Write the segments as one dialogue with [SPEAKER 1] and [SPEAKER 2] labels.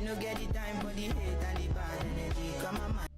[SPEAKER 1] no get the time for the hate and the bad energy. Come on, man.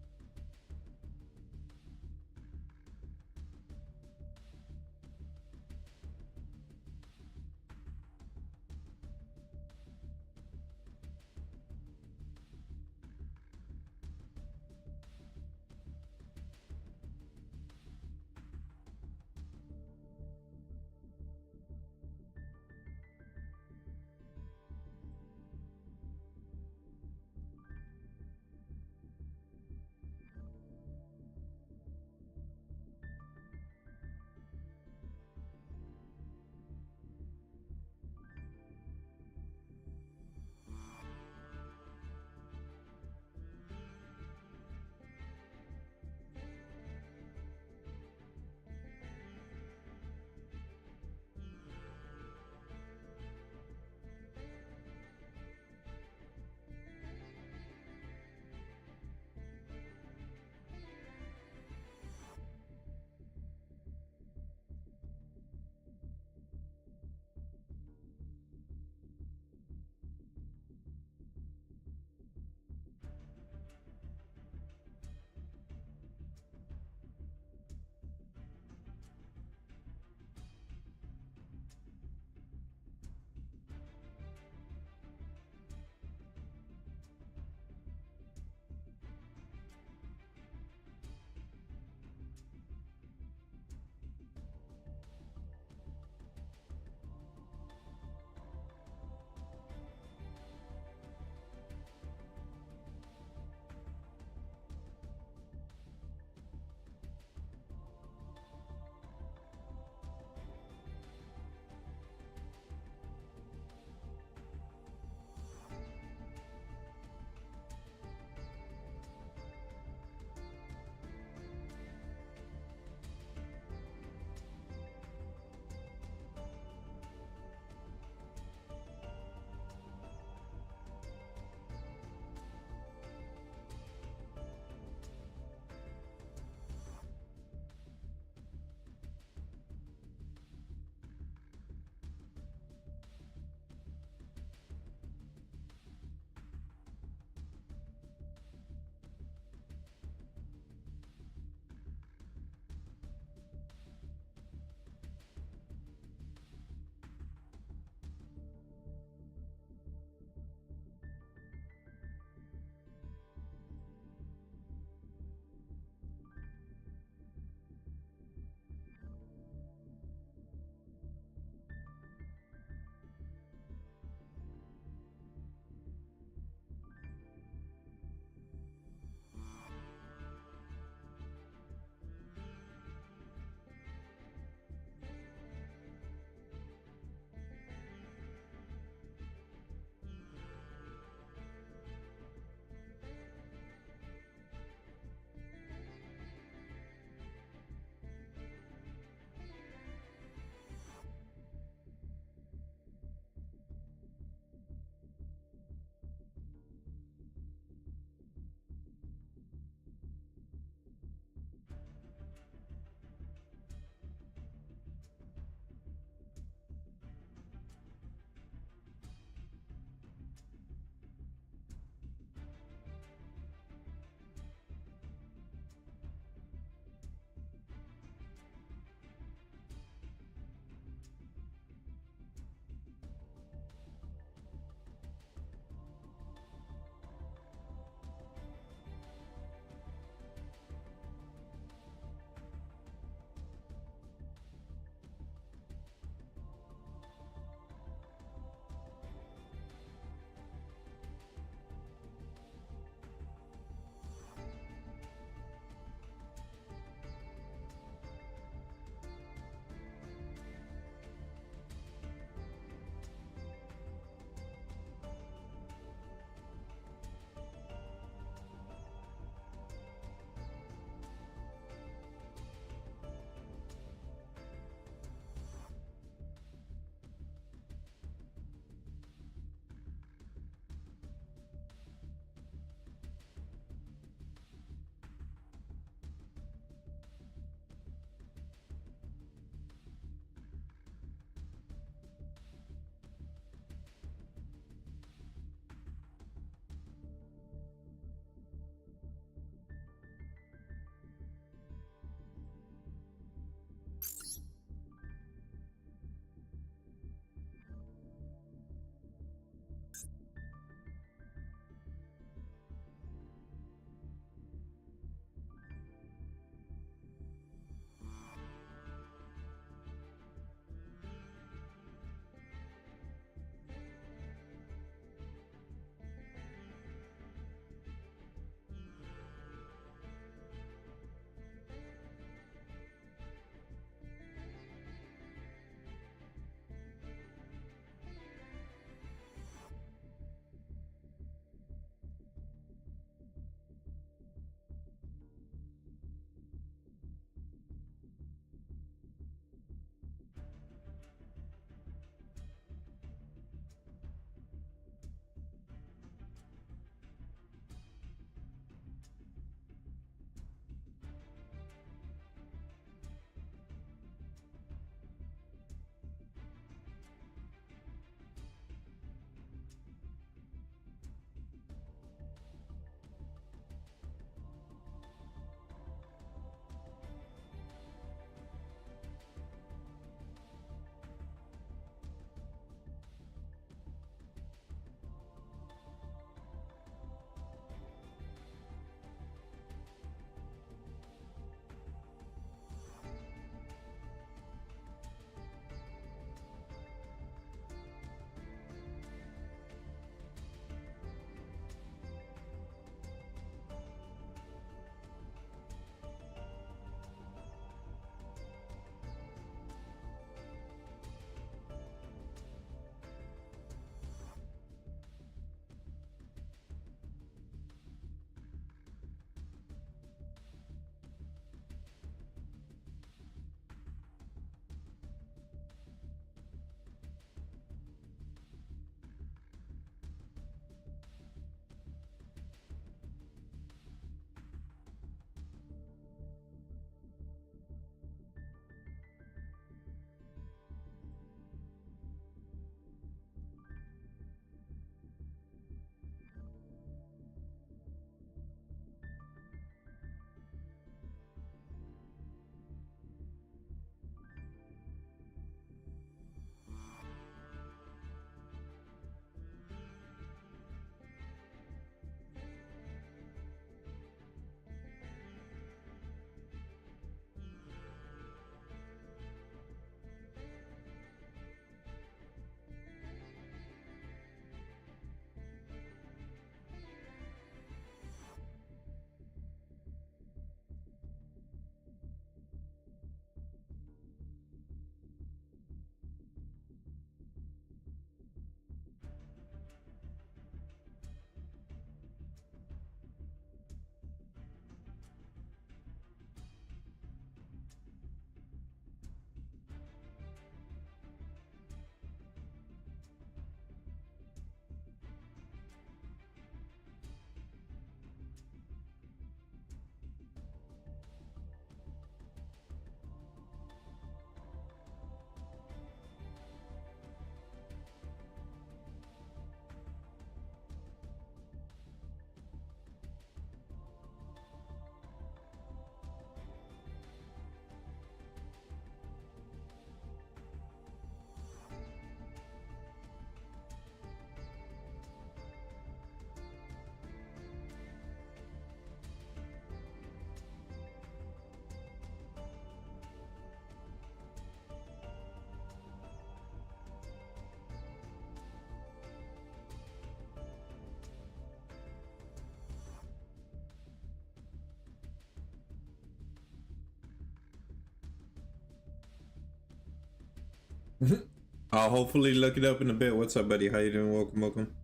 [SPEAKER 2] I'll hopefully look it up in a bit. What's up, buddy? How you doing? Welcome, welcome.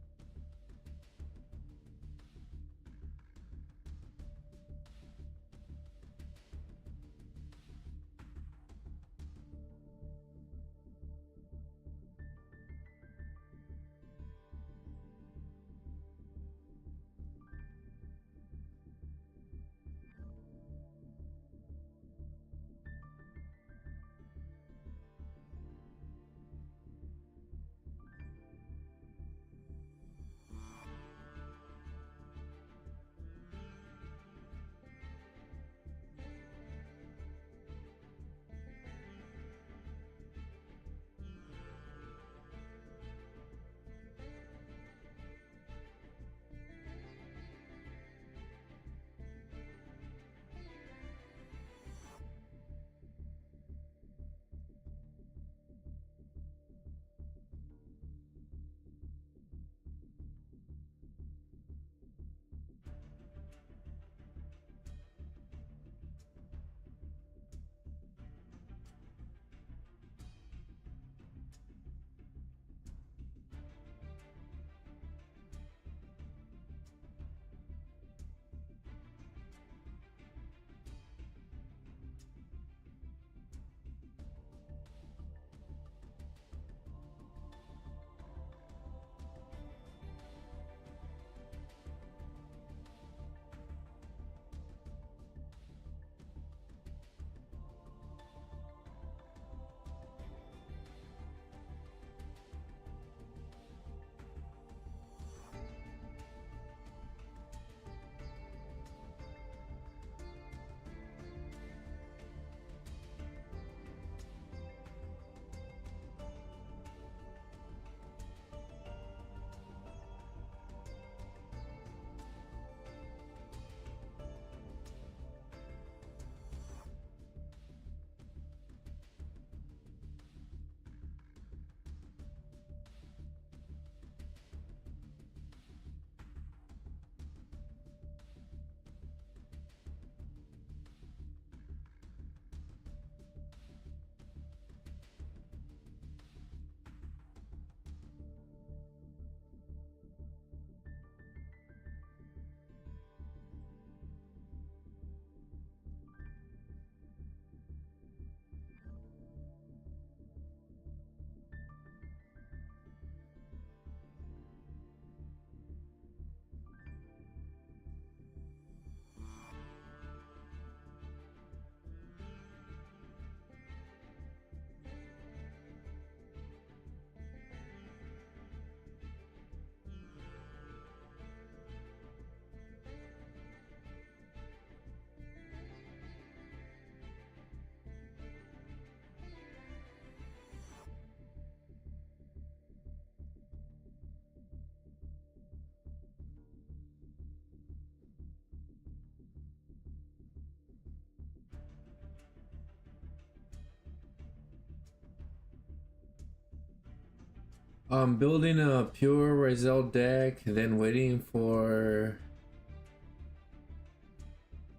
[SPEAKER 2] I'm building a pure Rizal deck, then waiting for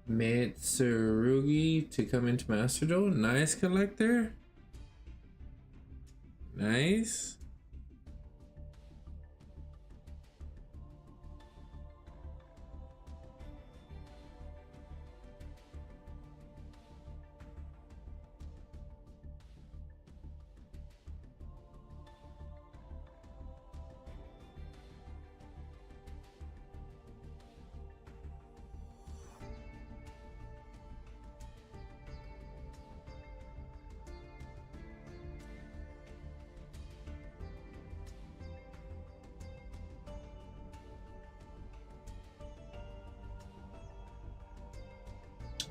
[SPEAKER 2] Mitsurugi to come into Master Duel. Nice, collector. Nice.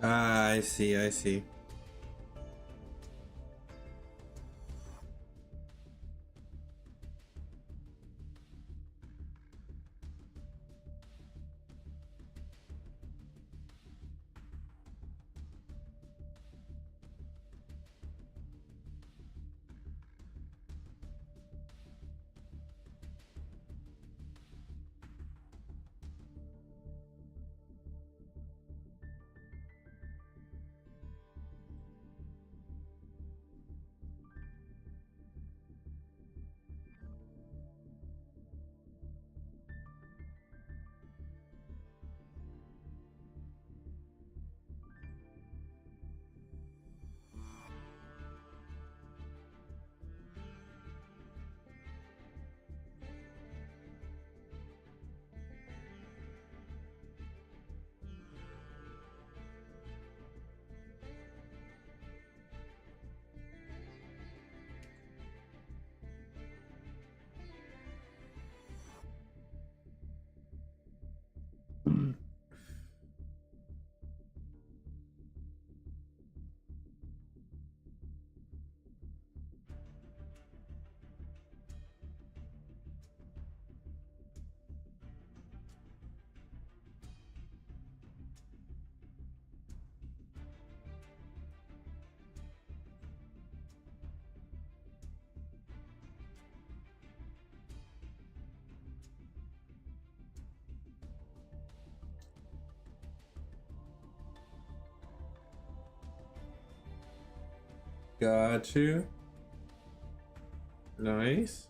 [SPEAKER 2] Ah, I see, I see. Got you. Nice.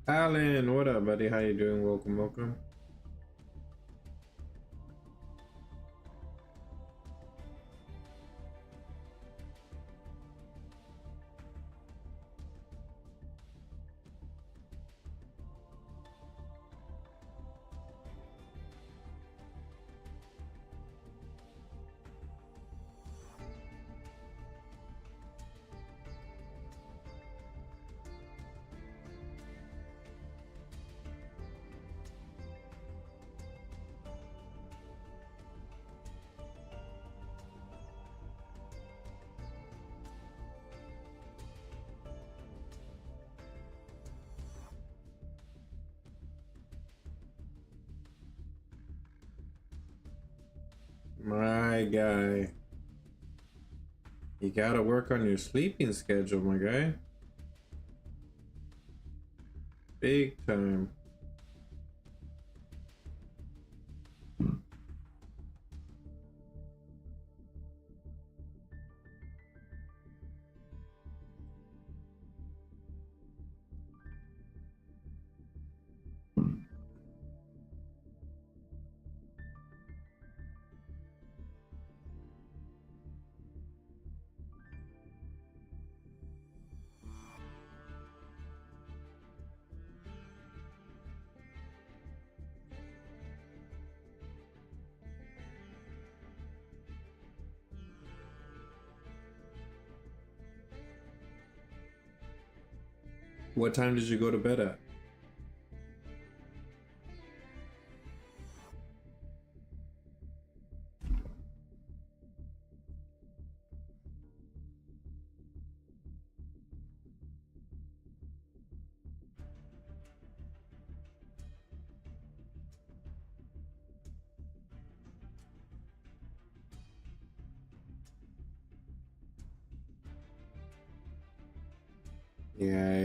[SPEAKER 2] Alan, what up, buddy? How you doing? Welcome, welcome. My guy. You gotta work on your sleeping schedule, my guy. Big time. What time did you go to bed at? Yeah,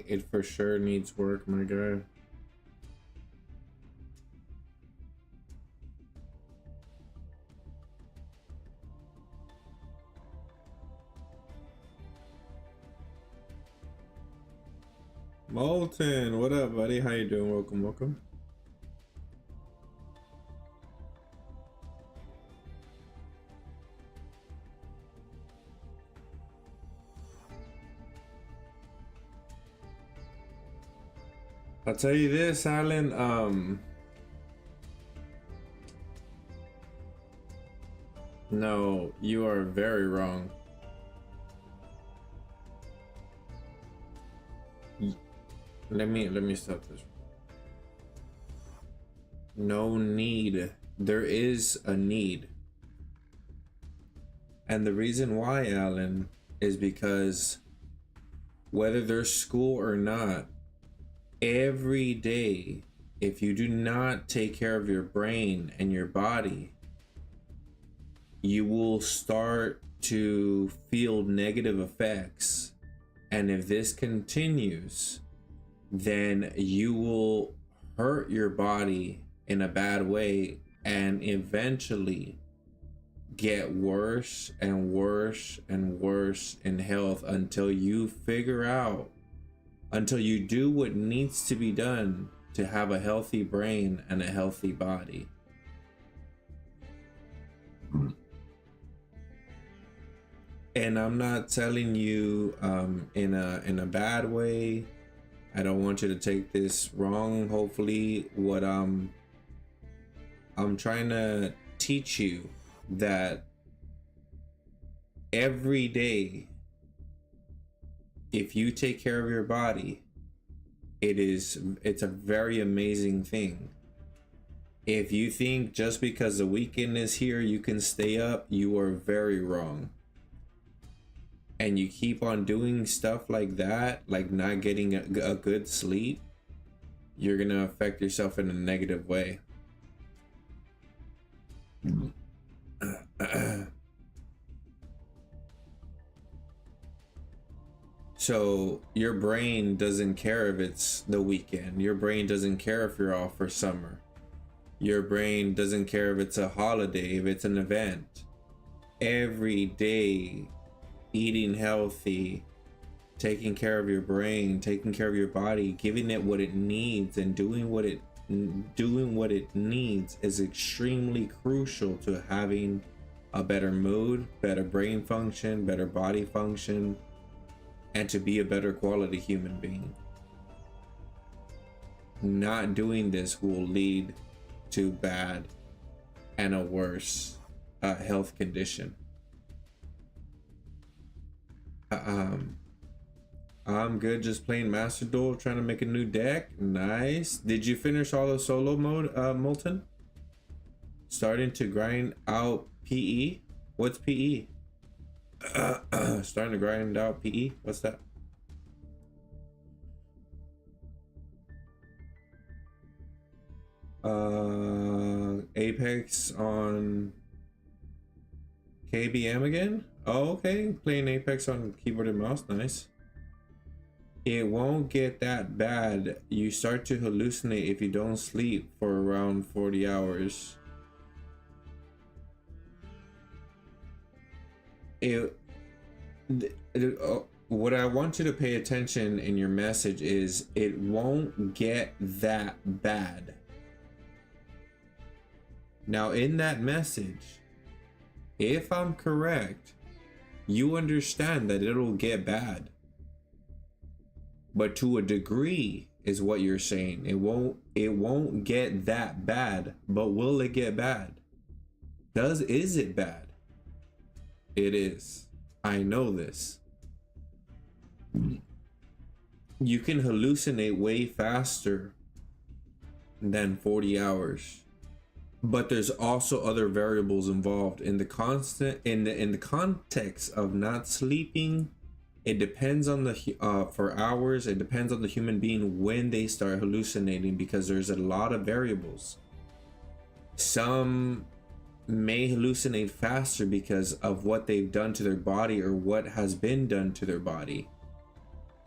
[SPEAKER 2] it for sure needs work, my guy. Molten, what up, buddy? How you doing? Welcome, welcome. I'll tell you this, Alan. No, you are very wrong. Let me stop this. No need. There is a need. And the reason why, Alan, is because whether there's school or not, every day, if you do not take care of your brain and your body, you will start to feel negative effects. And if this continues, then you will hurt your body in a bad way and eventually get worse and worse and worse in health until you figure out, until you do what needs to be done to have a healthy brain and a healthy body. And I'm not telling you in a bad way. I don't want you to take this wrong. Hopefully, what I'm trying to teach you that every day, if you take care of your body, it's a very amazing thing. If you think just because the weekend is here you can stay up, you are very wrong. And you keep on doing stuff like that, like not getting a good sleep, you're gonna affect yourself in a negative way. So your brain doesn't care if it's the weekend. Your brain doesn't care if you're off for summer. Your brain doesn't care if it's a holiday, if it's an event. Every day, eating healthy, taking care of your brain, taking care of your body, giving it what it needs, and doing what it needs is extremely crucial to having a better mood, better brain function, better body function, and to be a better quality human being. Not doing this will lead to bad and a worse health condition. I'm good, just playing Master Duel, trying to make a new deck. Nice. Did you finish all the solo mode, Molten? Starting to grind out PE? What's PE? Starting to grind out PE? What's that? Apex on KBM again? Oh, okay. Playing Apex on keyboard and mouse. Nice. It won't get that bad. You start to hallucinate if you don't sleep for around 40 hours. What I want you to pay attention in your message is it won't get that bad. Now, in that message, if I'm correct, you understand that it'll get bad. But to a degree is what you're saying. It won't get that bad, but will it get bad? Is it bad? It is. I know this. You can hallucinate way faster than 40 hours. But there's also other variables involved in the context of not sleeping. It depends on the for hours. It depends on the human being when they start hallucinating, because there's a lot of variables. Some may hallucinate faster because of what they've done to their body or what has been done to their body.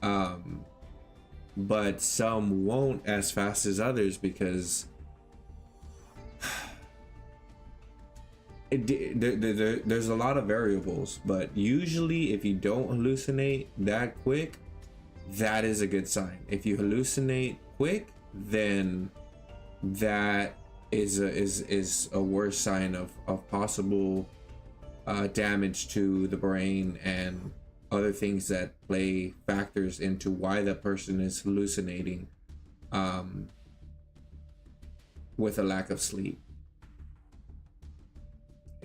[SPEAKER 2] But some won't as fast as others because there's a lot of variables. But usually if you don't hallucinate that quick, that is a good sign. If you hallucinate quick, then that is a worse sign of possible damage to the brain and other things that play factors into why that person is hallucinating with a lack of sleep.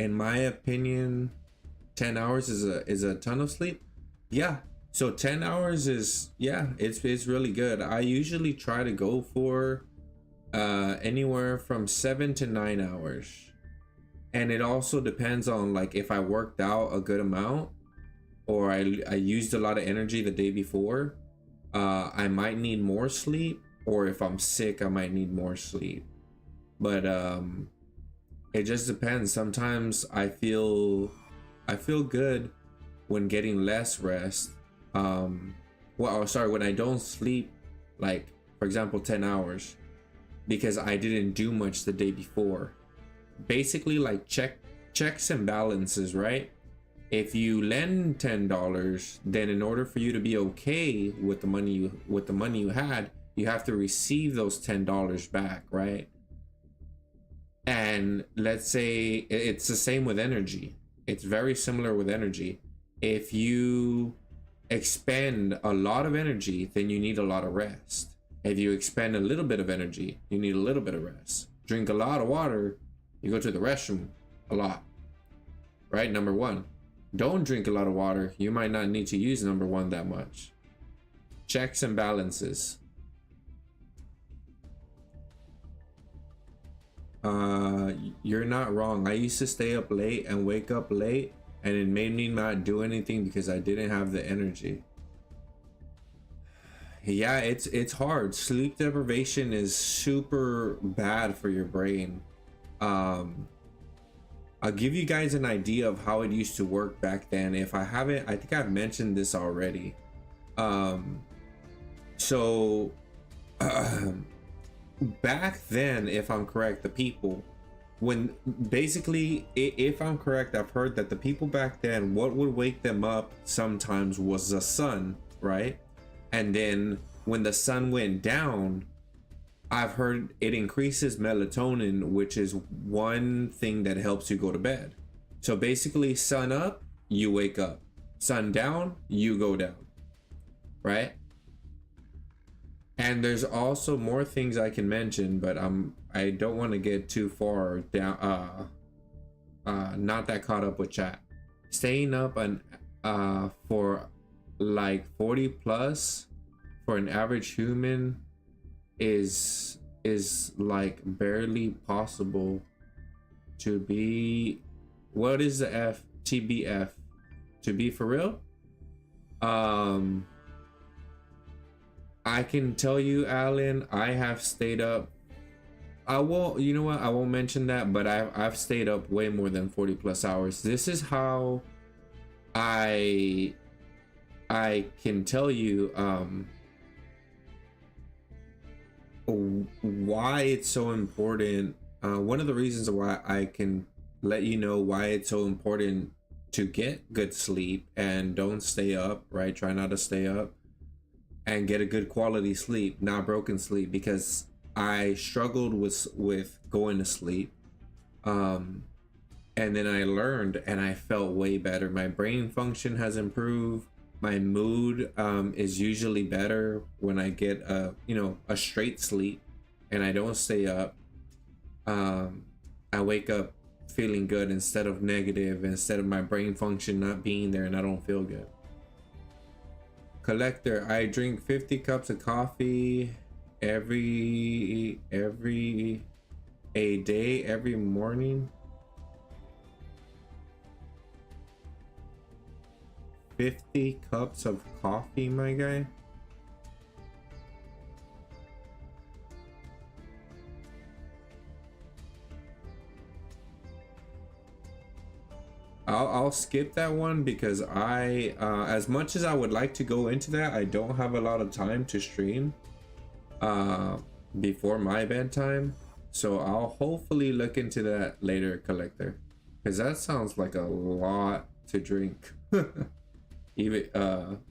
[SPEAKER 2] in my opinion, 10 hours is a ton of sleep. Yeah. So 10 hours is, yeah, it's really good. I usually try to go for anywhere from 7 to 9 hours. And it also depends on like if I worked out a good amount or I used a lot of energy the day before, I might need more sleep, or if I'm sick, I might need more sleep. But it just depends. Sometimes I feel good when getting less rest. When I don't sleep, like for example 10 hours, because I didn't do much the day before. Basically like checks and balances, right? If you lend $10, then in order for you to be okay with the money you had, you have to receive those $10 back, right? And let's say it's the same with energy. It's very similar with energy. If you expend a lot of energy, then you need a lot of rest. If you expend a little bit of energy, you need a little bit of rest. Drink a lot of water, you go to the restroom a lot, right? Number one. Don't drink a lot of water, you might not need to use number one that much. Checks and balances. You're not wrong. I used to stay up late and wake up late, and it made me not do anything because I didn't have the energy. Yeah, it's hard. Sleep deprivation is super bad for your brain. I'll give you guys an idea of how it used to work back then. If I haven't, I think I've mentioned this already. Back then, if I'm correct, the people, when basically, if I'm correct, I've heard that the people back then, what would wake them up sometimes was the sun, right? And then when the sun went down, I've heard it increases melatonin, which is one thing that helps you go to bed. So basically, sun up, you wake up. Sun down, you go down. Right? And there's also more things I can mention, but I don't want to get too far down, not that caught up with chat. Staying up for like 40 plus for an average human is like barely possible to be. What is the F? TBF? To be for real? I can tell you, Alan, I have stayed up. I won't, you know what? I won't mention that, but I've stayed up way more than 40 plus hours. This is how I can tell you why it's so important. One of the reasons why I can let you know why it's so important to get good sleep and don't stay up, right? Try not to stay up and get a good quality sleep, not broken sleep, because I struggled with going to sleep. And then I learned and I felt way better. My brain function has improved. My mood is usually better when I get a straight sleep and I don't stay up. I wake up feeling good instead of negative, instead of my brain function not being there and I don't feel good. Collector, I drink 50 cups of coffee every day, every morning. 50 cups of coffee, my guy. I'll skip that one because I as much as I would like to go into that, I don't have a lot of time to stream before my bedtime, so I'll hopefully look into that later, Collector, because that sounds like a lot to drink. Even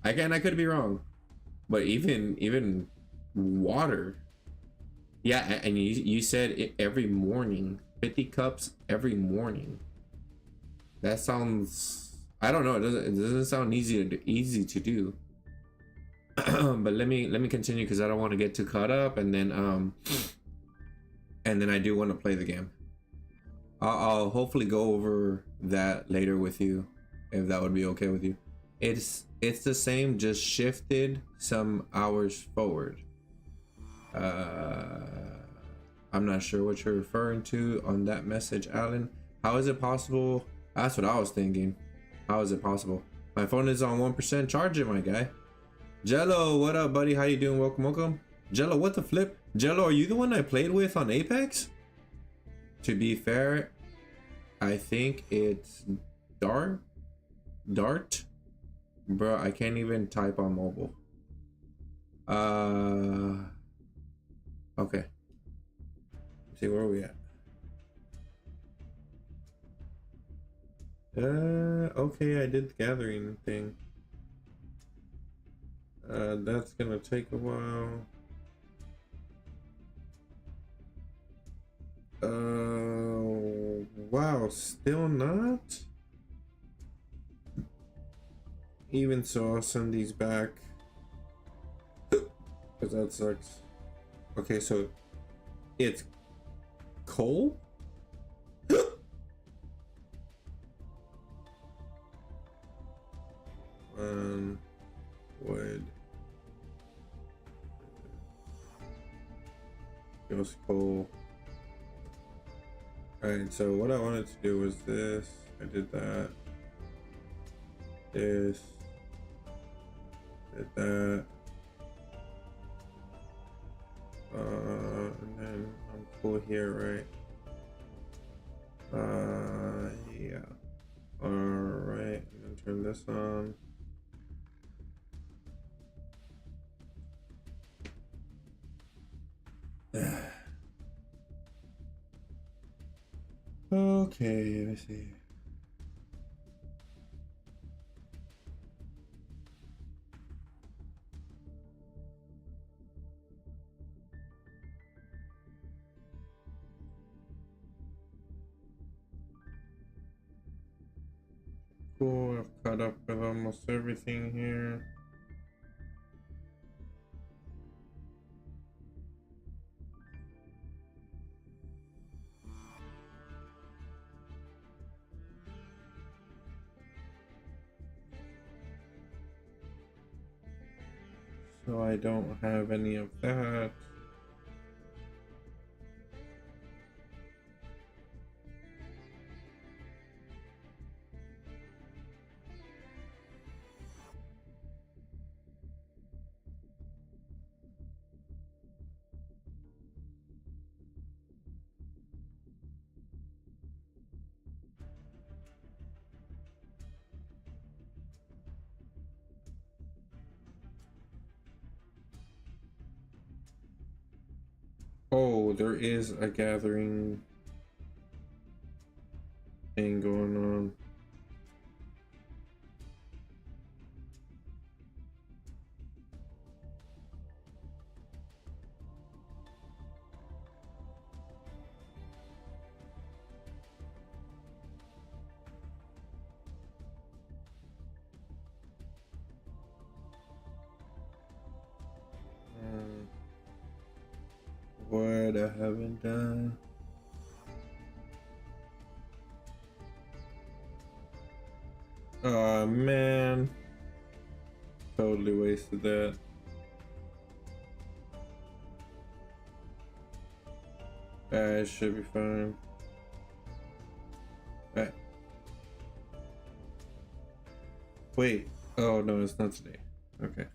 [SPEAKER 2] I could be wrong, but even water. Yeah, and you said it every morning, 50 cups every morning. That sounds, I don't know, it doesn't sound easy to do. But let me continue because I don't want to get too caught up, and then I do want to play the game. I'll hopefully go over that later with you, if that would be okay with you. It's the same, just shifted some hours forward. I'm not sure what you're referring to on that message, Alan. How is it possible? That's what I was thinking. How is it possible? My phone is on 1% charge, my guy. Jello, what up, buddy? How you doing? Welcome, welcome. Jello, what the flip? Jello, are you the one I played with on Apex? To be fair, I think it's Dart. Bro, I can't even type on mobile. Okay. Let's see, where are we at? Okay, I did the gathering thing. That's gonna take a while. Wow, still not? Even so, I'll send these back. Because that sucks. Okay, so it's coal? Wood. Just coal. Alright, so what I wanted to do was this. I did that. This. Did that. And then I'm cool here, right? Yeah. Alright, and then turn this on. Okay, let's see. Cool, I've caught up with almost everything here. So I don't have any of that. Oh, there is a gathering thing going on. What I haven't done. Oh man, totally wasted that. It should be fine. Alright. Wait. Oh no, it's not today. Okay.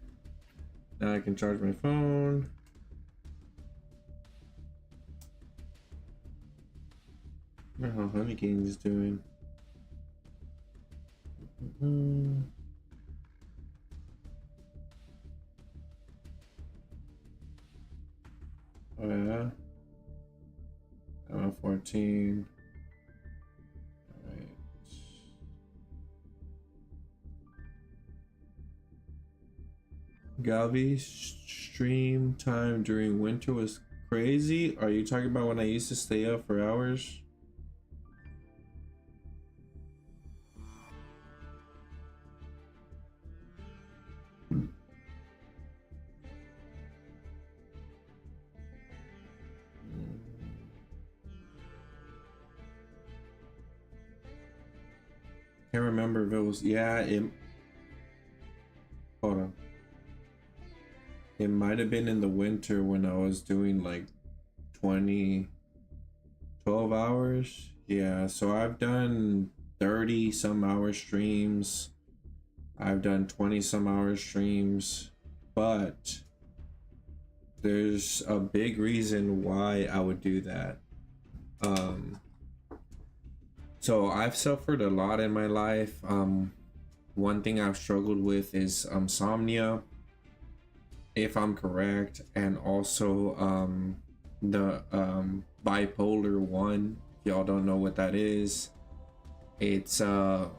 [SPEAKER 2] Now I can charge my phone. I don't know how Honey King is doing. Oh yeah. I'm at 14. Alright. Galvvy's stream time during winter was crazy. Are you talking about when I used to stay up for hours? can't remember if it was, yeah, hold on. It might have been in the winter when I was doing like 12 hours. Yeah, so I've done 30 some hour streams. I've done 20 some hour streams, but there's a big reason why I would do that. So I've suffered a lot in my life. One thing I've struggled with is insomnia, if I'm correct, and also the bipolar 1. If y'all don't know what that is, it's a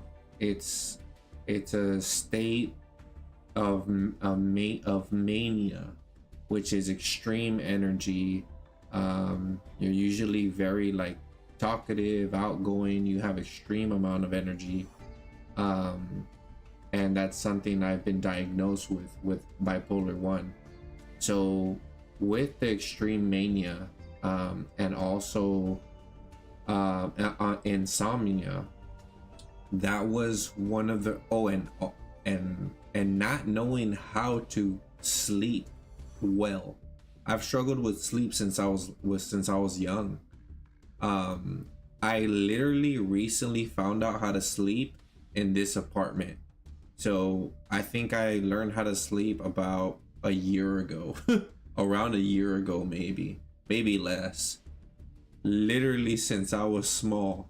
[SPEAKER 2] state of mania, which is extreme energy. You're usually very like talkative, outgoing, you have extreme amount of energy, and that's something I've been diagnosed with bipolar 1. So with the extreme mania, and also insomnia, that was one of the and not knowing how to sleep well. I've struggled with sleep since I was young. I literally recently found out how to sleep in this apartment. So I think I learned how to sleep about a year ago. Around a year ago, maybe less. Literally since I was small.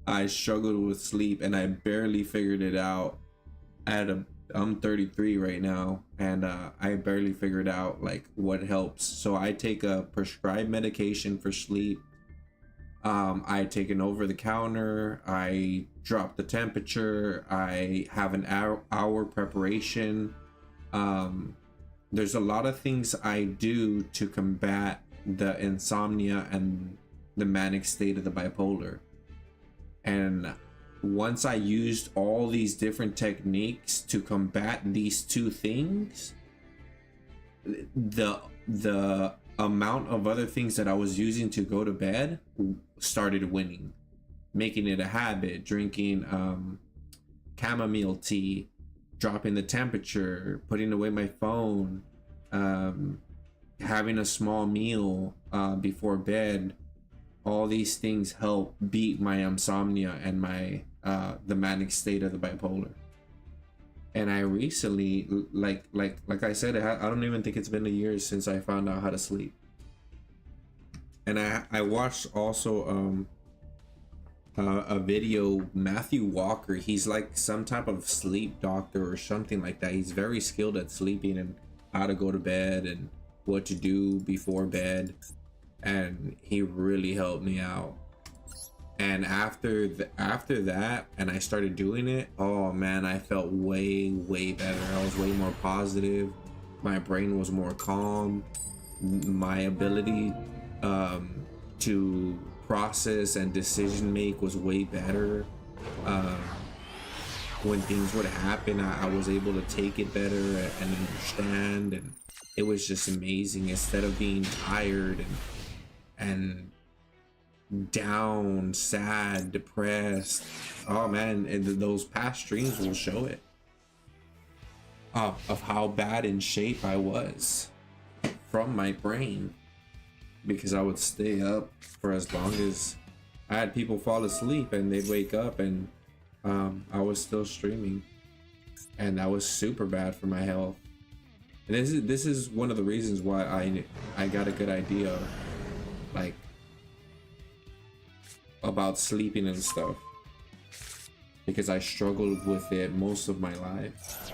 [SPEAKER 2] I struggled with sleep and I barely figured it out. I'm 33 right now, and I barely figured out like what helps. So I take a prescribed medication for sleep. I take an over the counter. I drop the temperature. I have an hour preparation. There's a lot of things I do to combat the insomnia and the manic state of the bipolar. And once I used all these different techniques to combat these two things, the amount of other things that I was using to go to bed started winning, making it a habit, drinking chamomile tea, dropping the temperature, putting away my phone, having a small meal before bed. All these things help beat my insomnia and my the manic state of the bipolar. And I recently, like I said, I don't even think it's been a year since I found out how to sleep. And I watched also a video, Matthew Walker. He's like some type of sleep doctor or something like that. He's very skilled at sleeping and how to go to bed and what to do before bed. And he really helped me out. And after that, and I started doing it, oh man, I felt way better. I was way more positive. My brain was more calm. My ability to process and decision make was way better. When things would happen, I was able to take it better and understand, and it was just amazing. Instead of being tired and down, sad, depressed, oh man, and those past streams will show it of how bad in shape I was from my brain, because I would stay up for as long as I had people fall asleep and they'd wake up and I was still streaming, and that was super bad for my health. And this is one of the reasons why I got a good idea like about sleeping and stuff, because I struggled with it most of my life.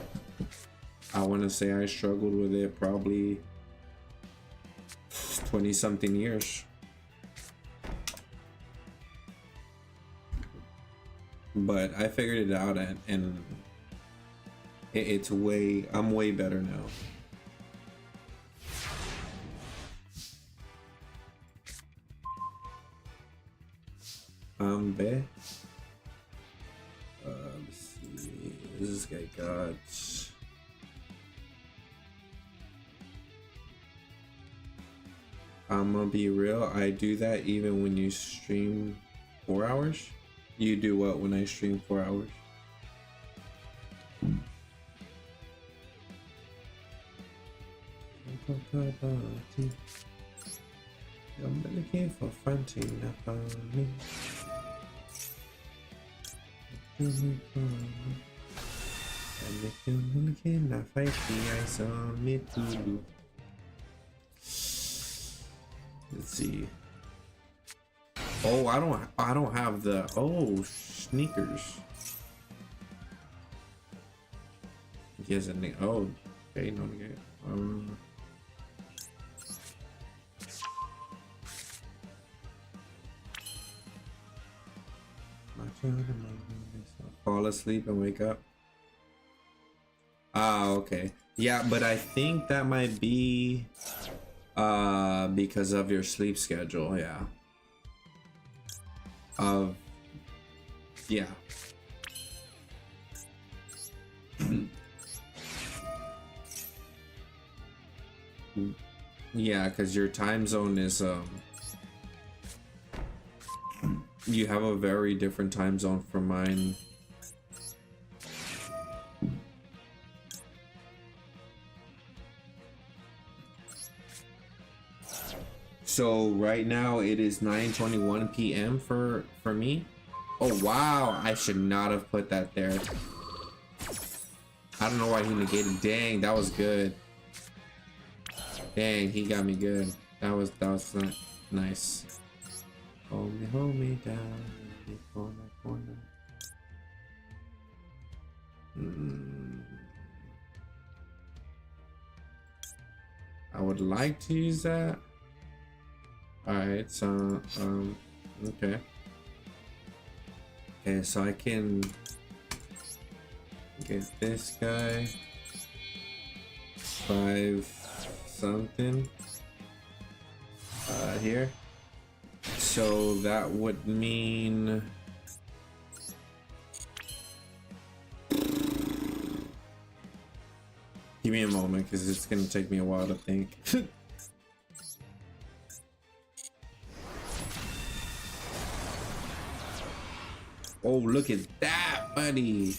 [SPEAKER 2] I want to say I struggled with it probably 20 something years. But I figured it out, and I'm way better now. Let's see. This guy got. I'm gonna be real. I do that even when you stream 4 hours. You do what when I stream 4 hours? I'm looking for fronting upon me. And if you cannot fight me, I submit to you. Let's see. Oh, I don't have the sneakers. He has a name. Oh, okay, no negate. Fall asleep and wake up. Ah, okay. Yeah, but I think that might be because of your sleep schedule, yeah. Yeah. Yeah, because your time zone is you have a very different time zone from mine. So right now it is 9:21 p.m. for me. Oh wow, I should not have put that there. I don't know why he negated. Dang, that was good. Dang, he got me good. That was not nice. Hold me down in the corner. I would like to use that. Alright, so okay. Okay, so I can get this guy 5 something here. So that would mean give me a moment because it's gonna take me a while to think. Oh, look at that, buddy.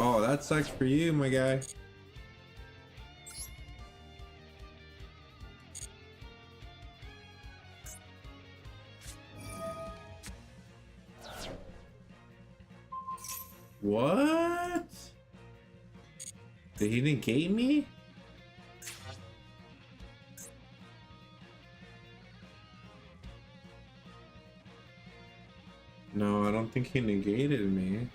[SPEAKER 2] Oh, that sucks for you, my guy. What? Did he negate me? No, I don't think he negated me.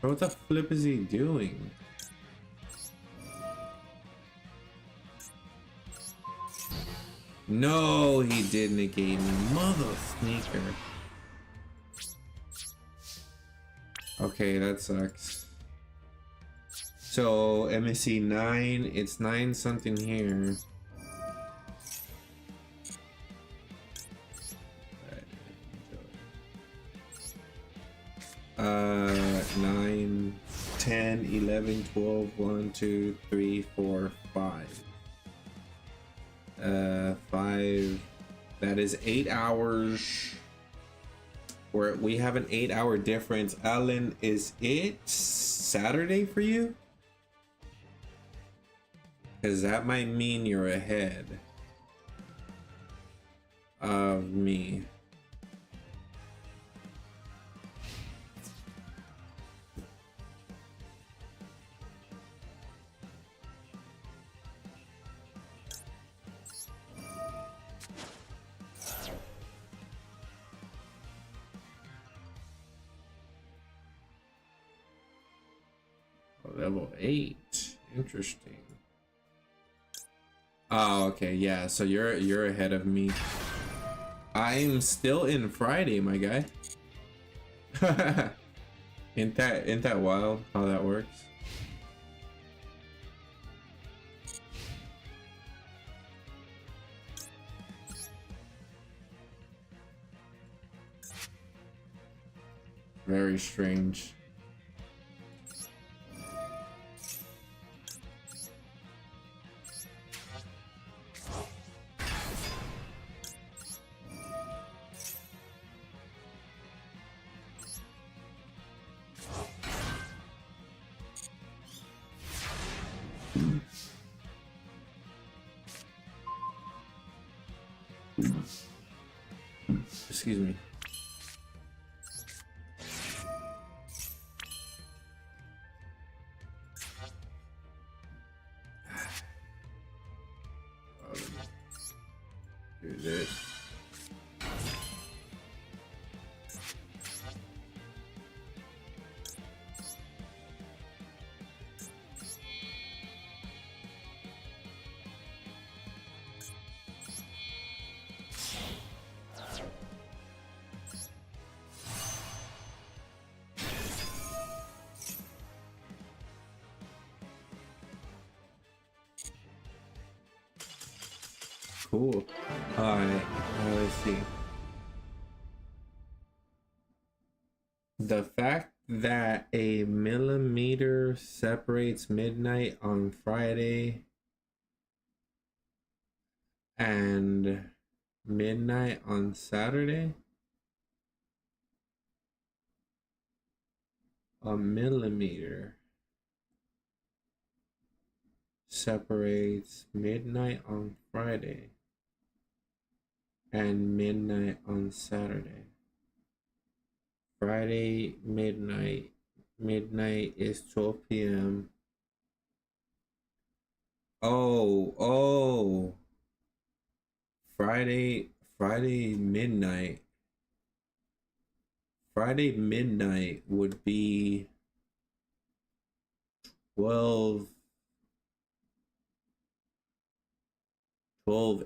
[SPEAKER 2] What the flip is he doing? No, he did negate me. Mother sneaker. Okay, that sucks. So MSC 9, it's 9 something here. 9, 10, 11, 12, 1, 2, 3, 4, 5. 5. That is 8 hours. We have an 8-hour difference. Alan, is it Saturday for you? Because that might mean you're ahead of me. Level 8. Interesting. Oh, okay, yeah. So you're ahead of me. I'm still in Friday, my guy. Ain't that wild how that works? Very strange. Excuse me. Do this. Cool. Alright, let's see. The fact that a millimeter separates midnight on Friday and midnight on Saturday? A millimeter separates midnight on Friday and midnight on Saturday. Friday midnight is 12 p.m. Oh, Friday midnight would be 12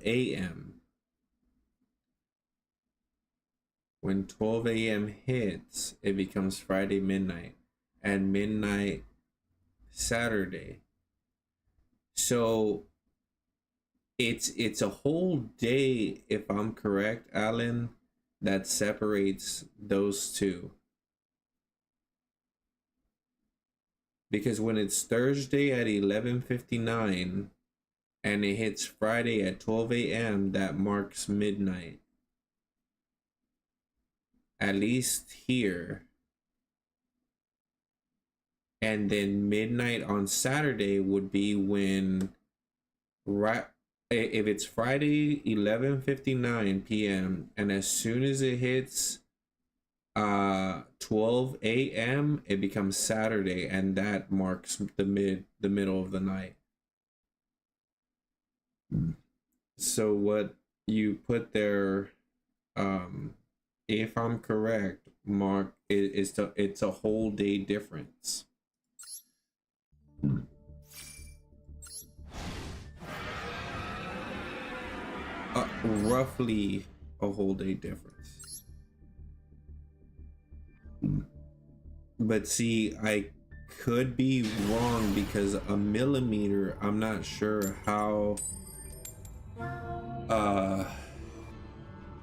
[SPEAKER 2] a.m. When 12 a.m. hits, it becomes Friday midnight and midnight Saturday. So it's a whole day, if I'm correct, Alan, that separates those two. Because when it's Thursday at 11:59 and it hits Friday at 12 a.m., that marks midnight. At least here. And then midnight on Saturday would be when, right, if it's Friday 11:59 p.m. and as soon as it hits 12 a.m. it becomes Saturday, and that marks the middle of the night. So what you put there, if I'm correct, Mark, it's a whole day difference. Roughly a whole day difference. But see, I could be wrong because a millimeter, I'm not sure how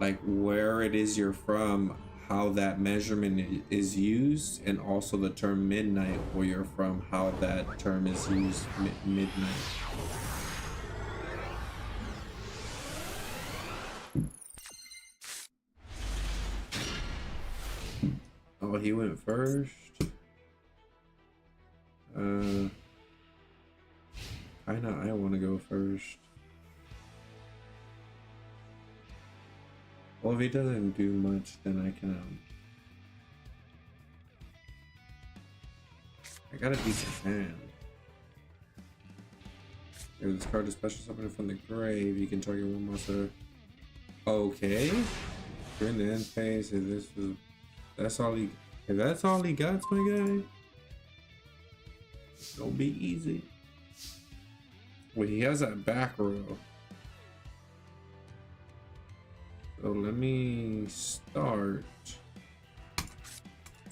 [SPEAKER 2] like where it is you're from, how that measurement is used, and also the term midnight, where you're from, how that term is used, midnight. Oh, he went first. Kinda, I want to go first. Well, if he doesn't do much, then I can, I got a decent hand. If this card is special something from the grave, you can target one monster. Okay. During the end phase, if this was, that's all he, if that's all he got, my guy, it's gonna be easy. Well, he has that back row. let me start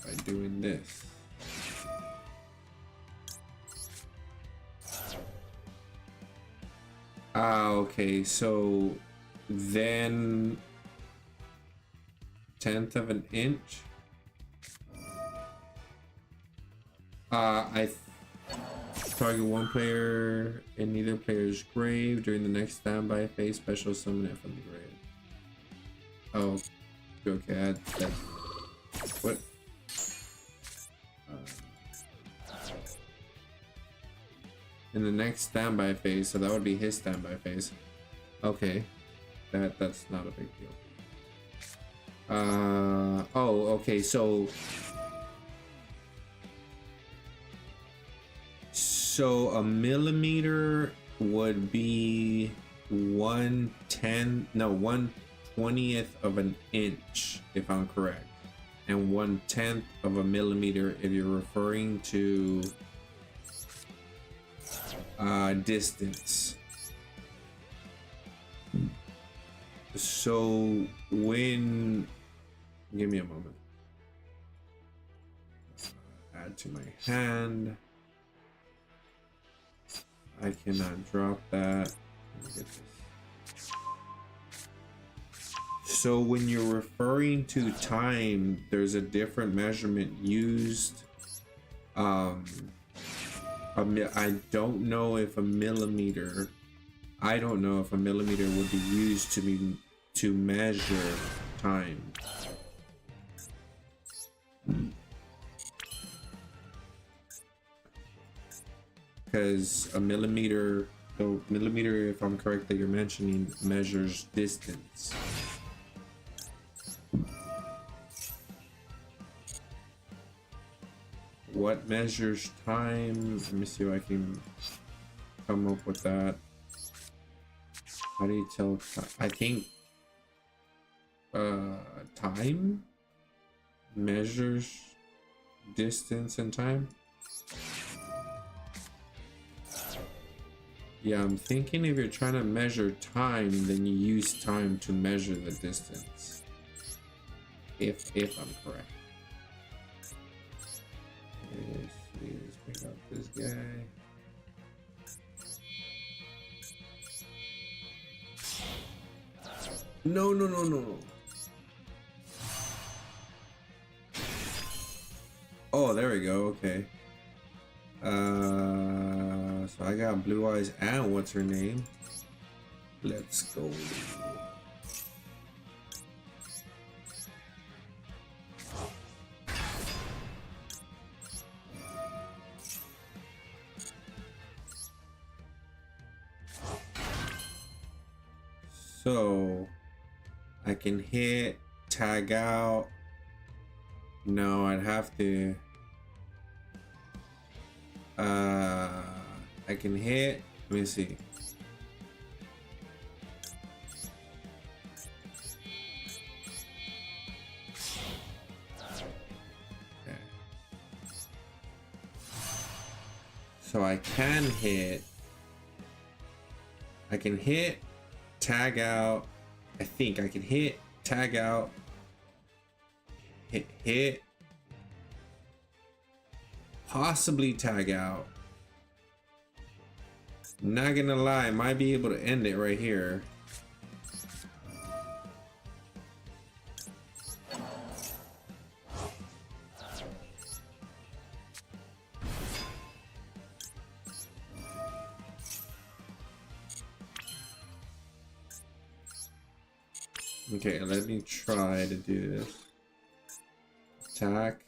[SPEAKER 2] by doing this. Okay, so then 1/10 of an inch. I target one player in either player's grave during the next standby phase. Special summon it from the grave. Oh, okay. That what? In the next standby phase, so that would be his standby phase. Okay, that's not a big deal. Oh, okay. So a millimeter would be 1/20th of an inch, if I'm correct, and 1/10 of a millimeter if you're referring to distance. So when, give me a moment. Add to my hand. I cannot drop that. Let me get this. So when you're referring to time, there's a different measurement used. I don't know if a millimeter. I don't know if a millimeter would be used to measure time. Because a millimeter, so millimeter, if I'm correct that you're mentioning, measures distance. What measures time? Let me see if I can come up with that. How do you tell time? I think time measures distance and time. Yeah, I'm thinking if you're trying to measure time, then you use time to measure the distance. If I'm correct. Let's pick up this guy. No. Oh, there we go. Okay. So I got Blue Eyes and what's her name? Let's go. So I can hit, tag out. No, I'd have to. I can hit. Let me see. Okay. So I can hit. I can hit, tag out. I think I can hit, tag out, hit, possibly tag out. Not gonna lie, I might be able to end it right here. Okay, let me try to do this. Attack.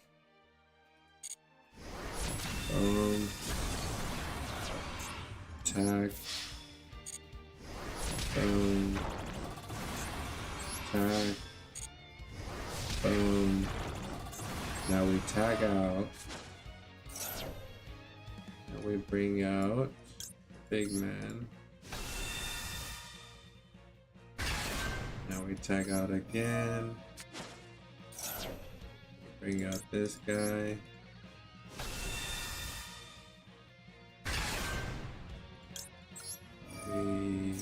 [SPEAKER 2] Attack. Boom. Attack. Boom. Now we tag out. Now we bring out Big Man. Now we tag out again. Bring out this guy. We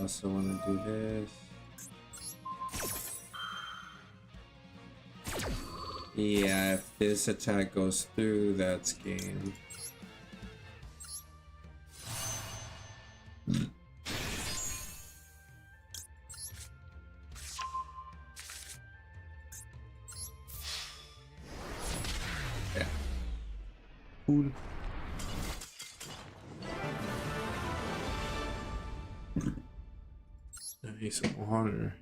[SPEAKER 2] also want to do this. Yeah, if this attack goes through, that's game. Yeah. Cool. I need some water.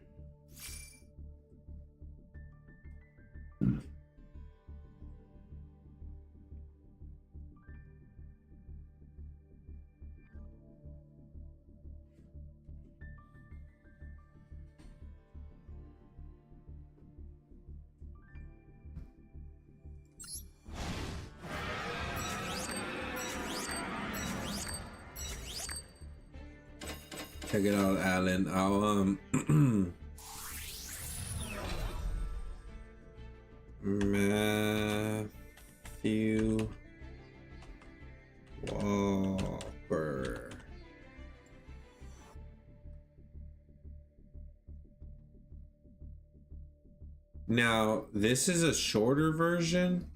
[SPEAKER 2] Check it out, Alan. I'll Matthew Walker. Now, this is a shorter version.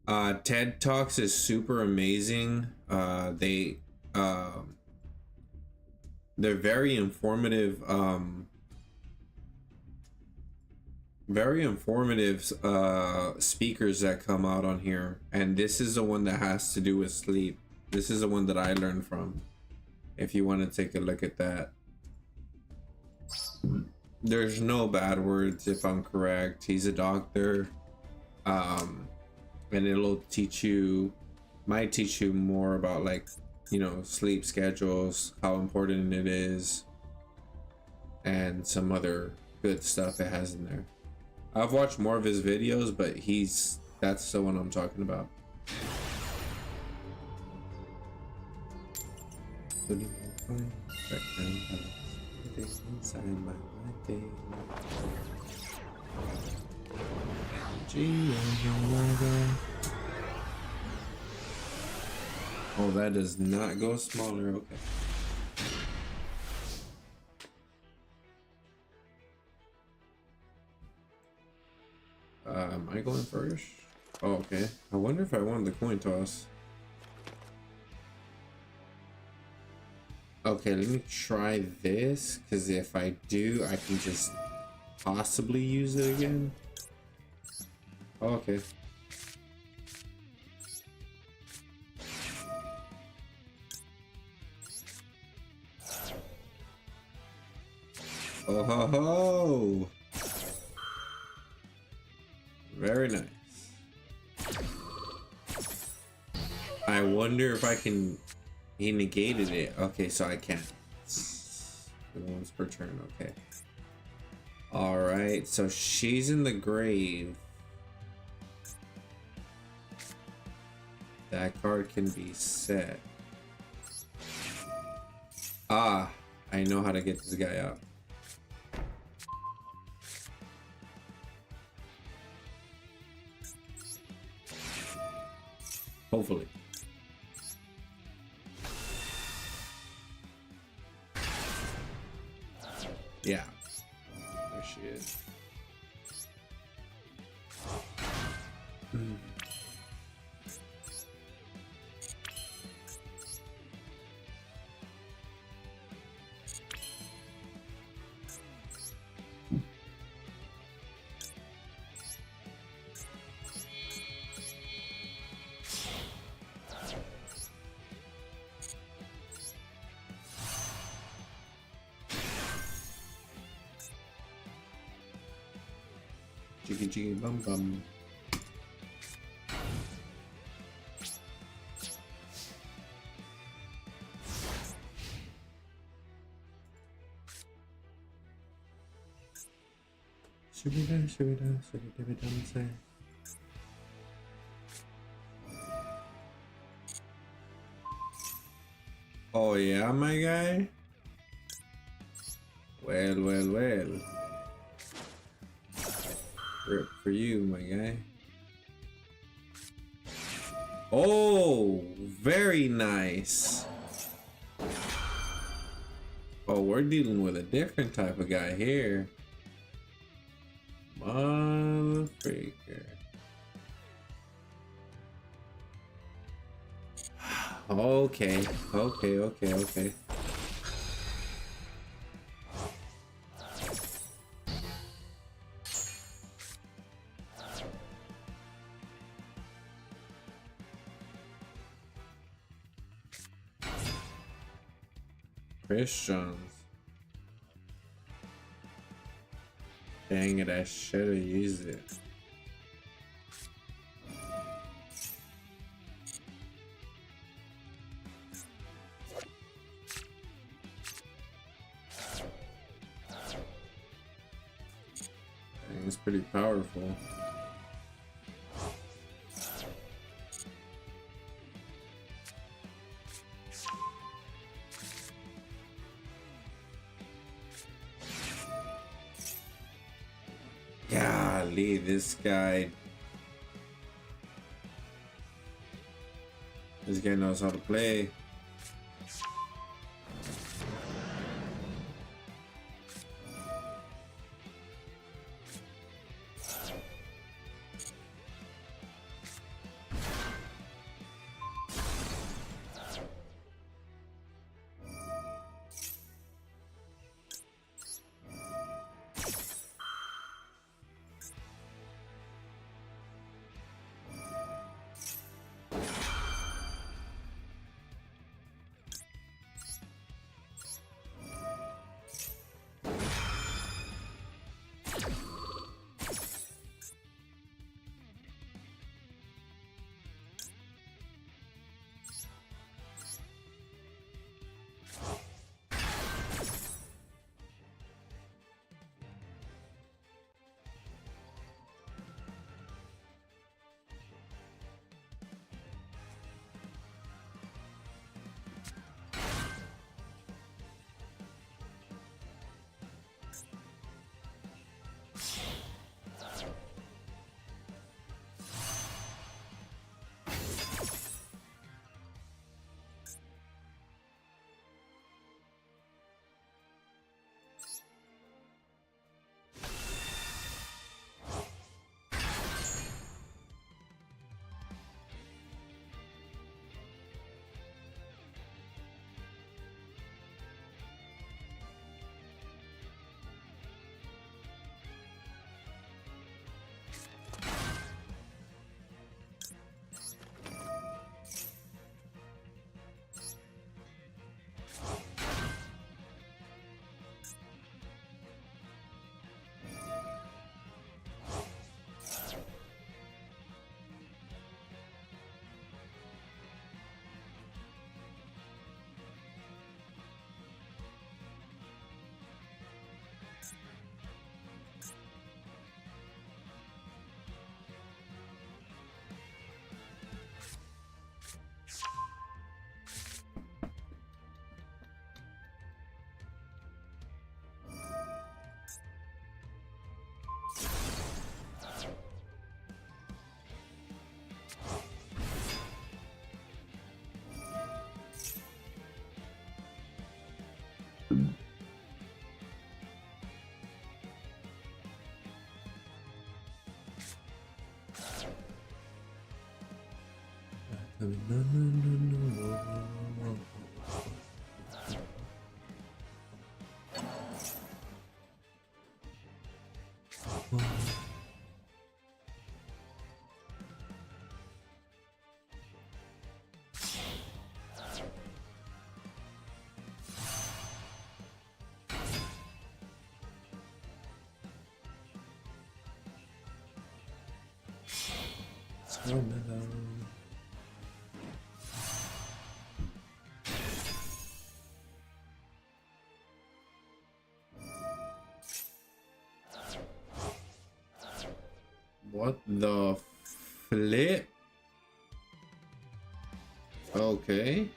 [SPEAKER 2] TED Talks is super amazing. They're very informative, speakers that come out on here, and this is the one that has to do with sleep. This is the one that I learned from, if you want to take a look at that. There's no bad words, if I'm correct. He's a doctor, and it'll teach you, might teach you more about, like, you know, sleep schedules, how important it is, and some other good stuff it has in there. I've watched more of his videos, but that's the one I'm talking about. Oh, that does not go smaller. Okay. Am I going first? Oh, okay. I wonder if I won the coin toss. Okay, let me try this, because if I do, I can just possibly use it again. Oh, okay. Oh ho ho! Very nice. I wonder if I can. He negated it. Okay, so I can't. Once per turn. Okay. All right. So she's in the grave. That card can be set. Ah, I know how to get this guy out. Hopefully. Yeah. There she is. Jiggy jiggy bum bum. Shibida, say. Oh yeah, my guy. Well, well, well. Rip for you, my guy. Oh, very nice. Oh, we're dealing with a different type of guy here. Motherfucker. Okay, okay. Christians. Dang it, I should have used it. Dang, it's pretty powerful. Golly, this guy knows how to play. So mellow. What the flip? Okay.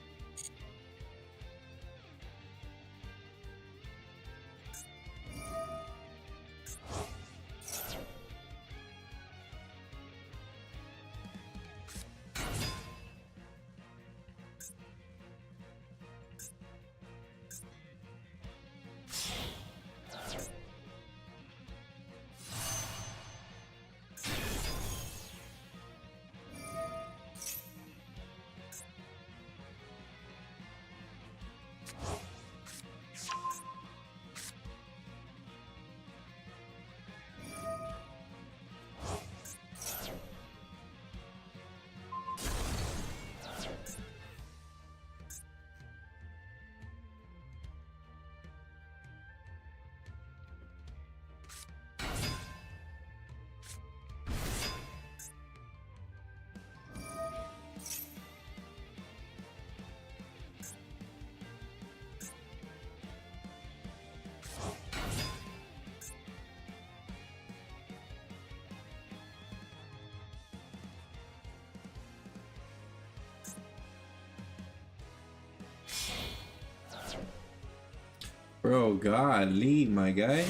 [SPEAKER 2] Bro, God, lead, my guy.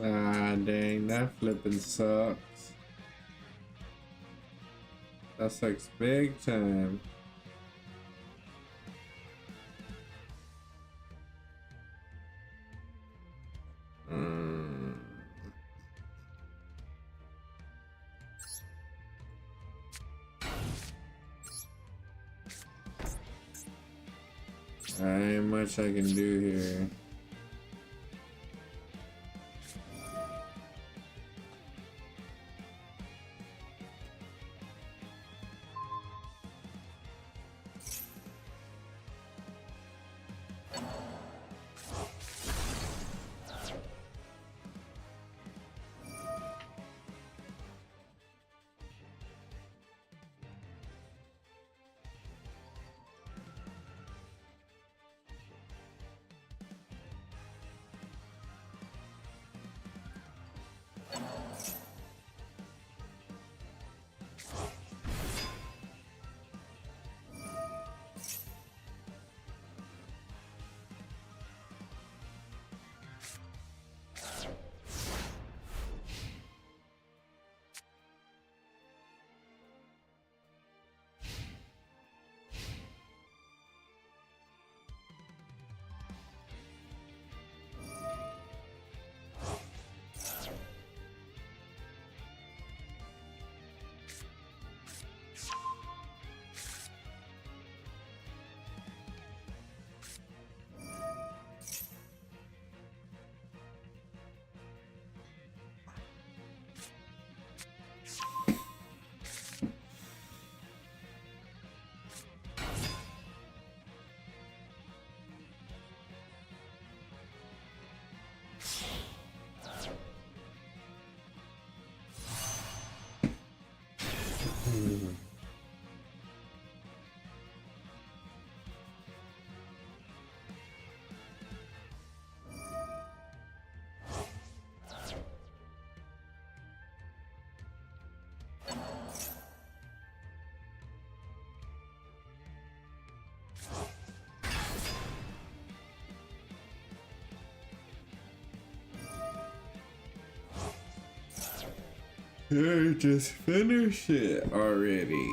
[SPEAKER 2] Ah, dang, that flipping sucks. That sucks big time. Ain't much I can do here. Just finish it already.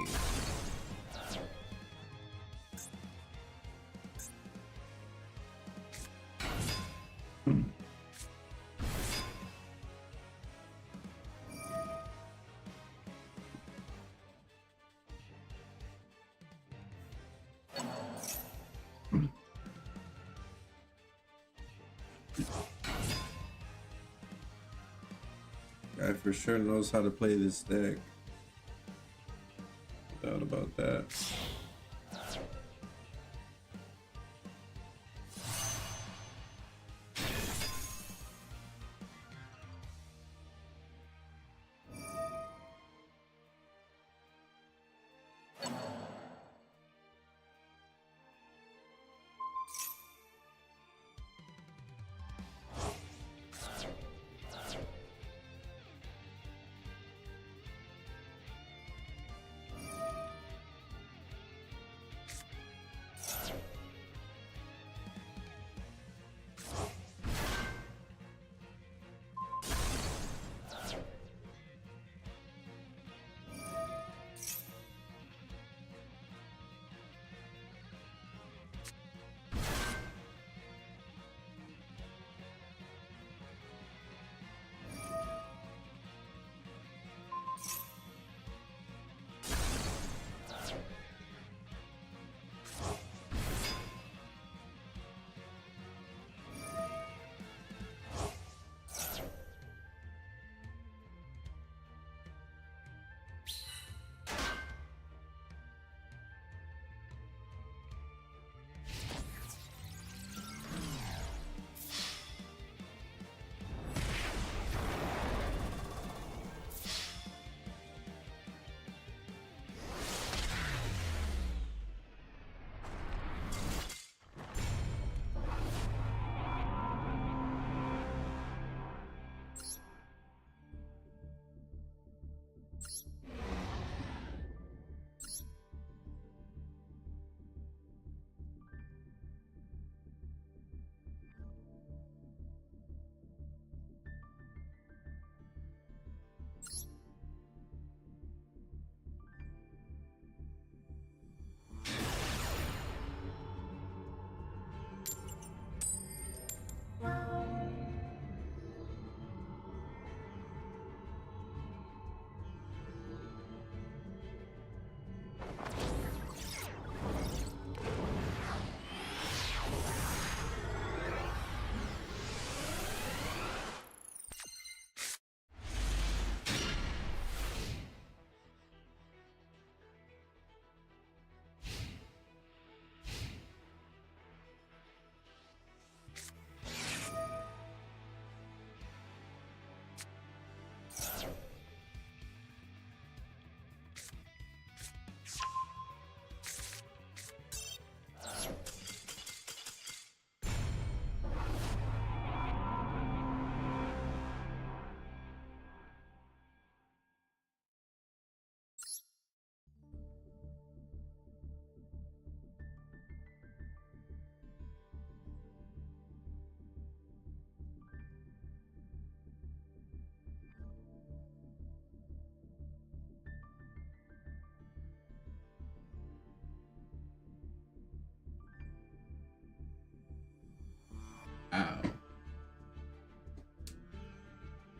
[SPEAKER 2] Guy for sure knows how to play this deck. No doubt about that.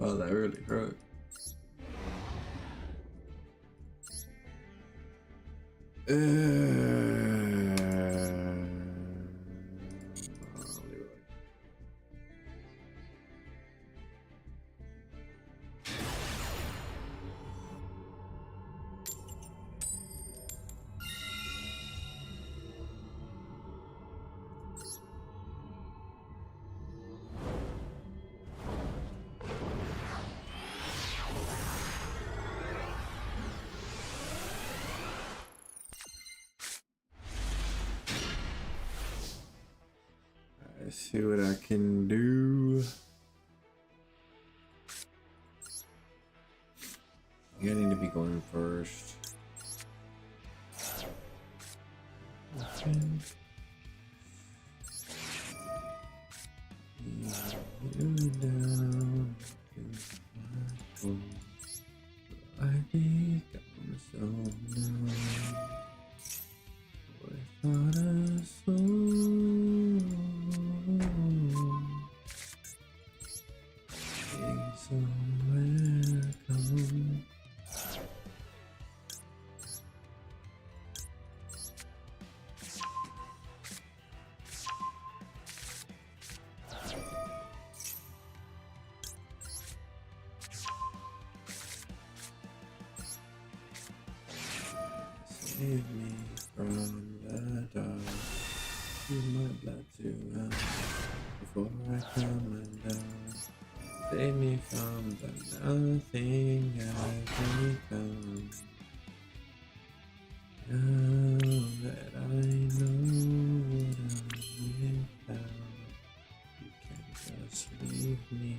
[SPEAKER 2] Oh, that really hurt. Let's see what I can do. I need to be going first. I think I'm so numb without a soul. Somewhere come. Save me from the dark. Use my blood to run before I come undone. Save me from the nothing I've become. Now that I know what I'm without, you can just leave me.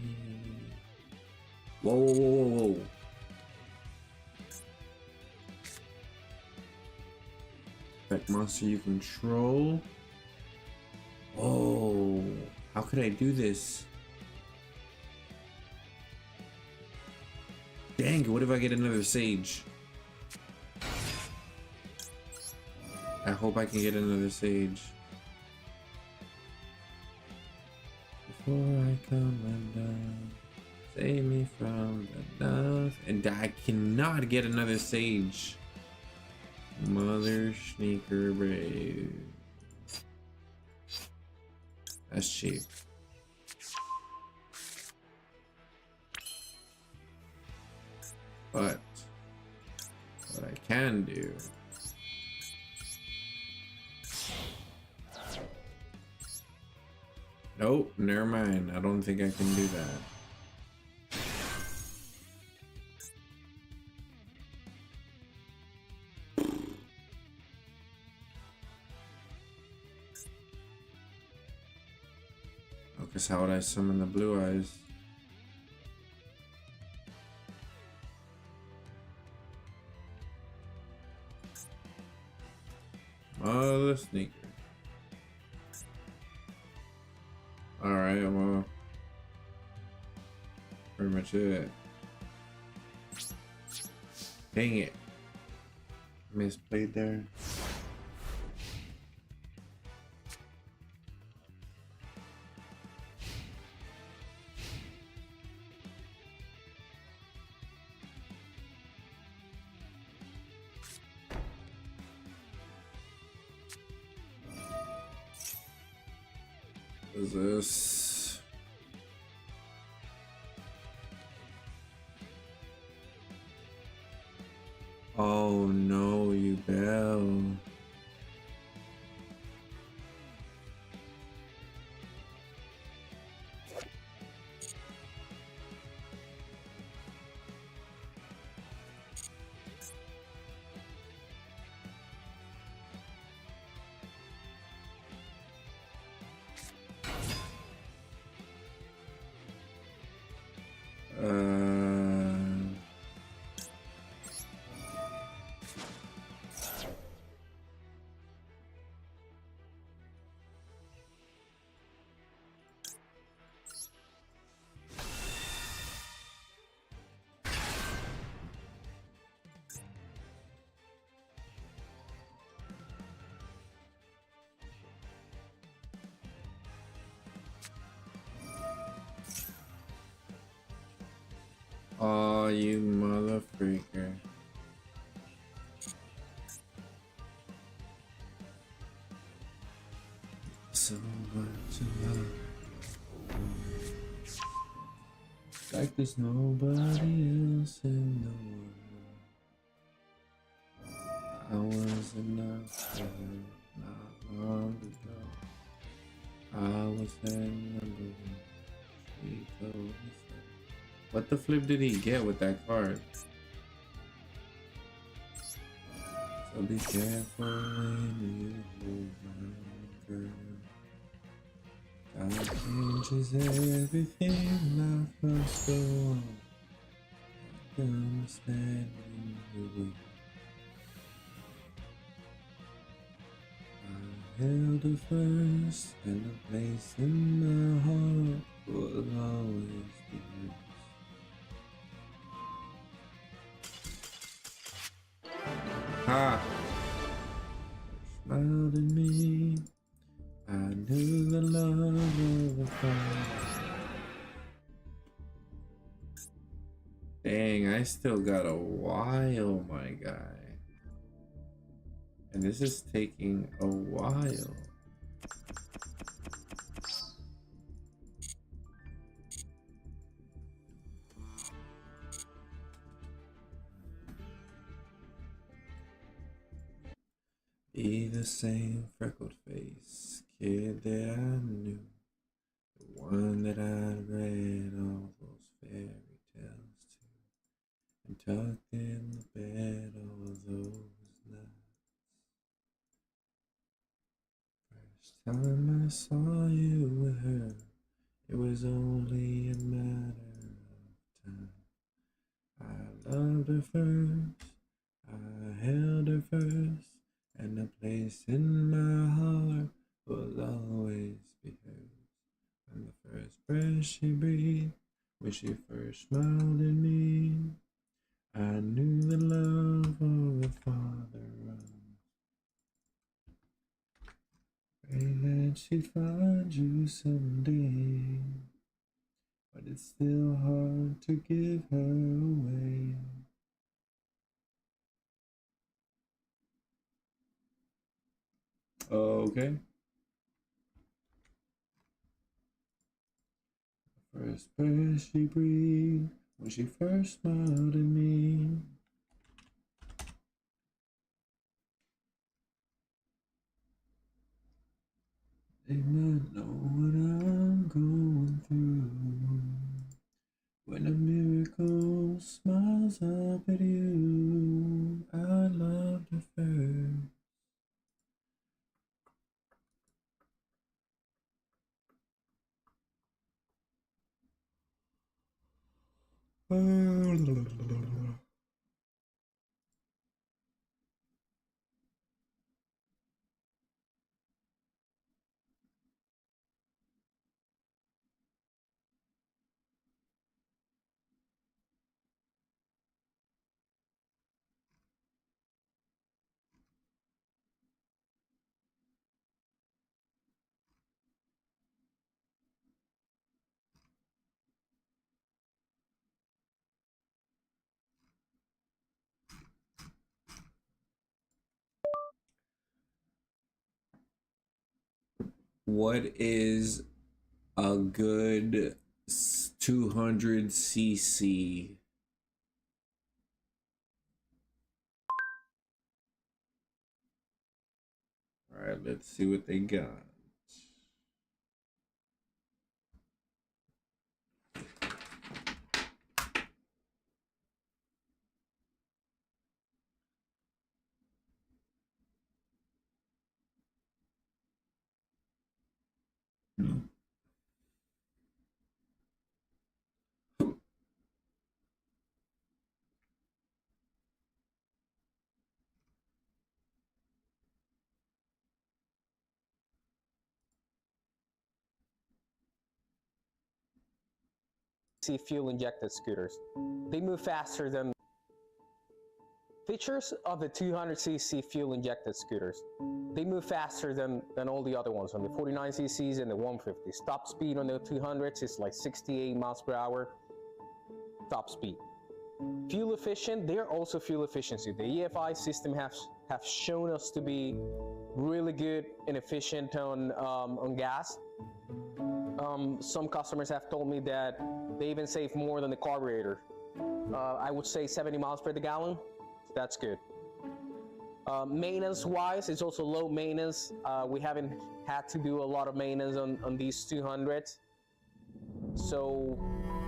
[SPEAKER 2] Whoa, whoa, whoa, whoa, whoa. Effect monster you control. Oh, how could I do this? Dang, what if I get another sage? I hope I can get another sage. Before I come undone, save me from the nothing. And I cannot get another sage. Mother sneaker brave. That's cheap. But what I can do nope, never mind. I don't think I can do that. Oh, cause how would I summon the blue eyes? Oh, the sneaker. Alright, well, pretty much it. Dang it. Misplayed there. What is this? Oh no, you bell. Oh, you mother freaker. So much love. Like there's nobody else in the world. I was enough for her not long ago. I was her number one. She told me so. What the flip did he get with that card? So be careful when you hold my girl. Time changes everything, life must go on. I understand the way. I held her first, and a place in my heart will always be yours. Ha! Smiled at me. I knew the love of a father. Dang, I still got a while, my guy. And this is taking a while. Be the same freckled face kid that I knew. The one that I read all those fairy tales to. And tucked in the bed all those nights. First time I saw you with her, it was only a matter of time. I loved her first, I held her first, and a place in my heart will always be hers. When the first breath she breathed, when she first smiled at me, I knew the love of a father runs. Pray that she'd find you someday, but it's still hard to give her away. Okay. First breath she breathed, when she first smiled at me. They might know what I'm going through. When a miracle smiles up at you, I loved her first. What is a good 200cc? All right, let's see what they got.
[SPEAKER 3] fuel injected scooters. They move faster than features of the 200cc fuel injected scooters. They move faster than all the other ones on the 49cc's and the 150s. Top speed on the 200s is like 68 miles per hour. top speed. Fuel efficient, they're also fuel efficiency. The EFI system have shown us to be really good and efficient on gas. Some customers have told me that they even save more than the carburetor. I would say 70 miles per gallon. That's good. Maintenance wise, it's also low maintenance. We haven't had to do a lot of maintenance on these 200s. So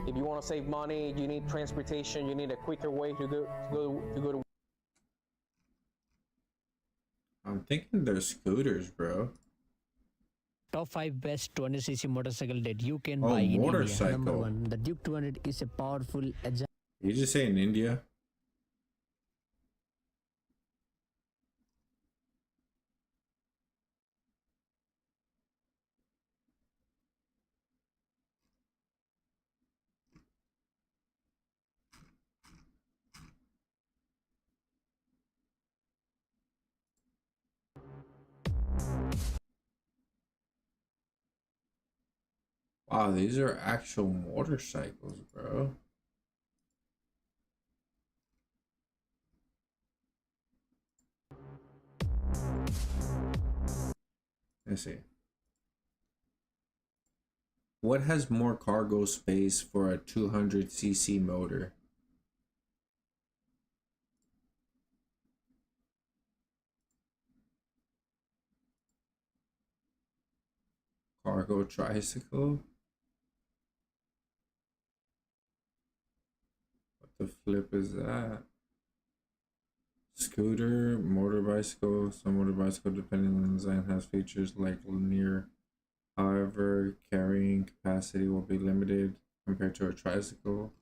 [SPEAKER 3] if you want to save money, you need transportation, you need a quicker way to go to.
[SPEAKER 2] I'm thinking they're scooters, bro.
[SPEAKER 4] Top 5 best 200cc motorcycle that you can
[SPEAKER 2] Oh,
[SPEAKER 4] buy in India.
[SPEAKER 2] motorcycle.
[SPEAKER 4] Number 1, the Duke 200 is a powerful, agile.
[SPEAKER 2] You just say in India? Wow, these are actual motorcycles, bro. Let's see. What has more cargo space for a 200cc motor? Cargo tricycle? What the flip is that? Scooter, motor bicycle. Some motor bicycle, depending on the design, has features like linear. However, carrying capacity will be limited compared to a tricycle.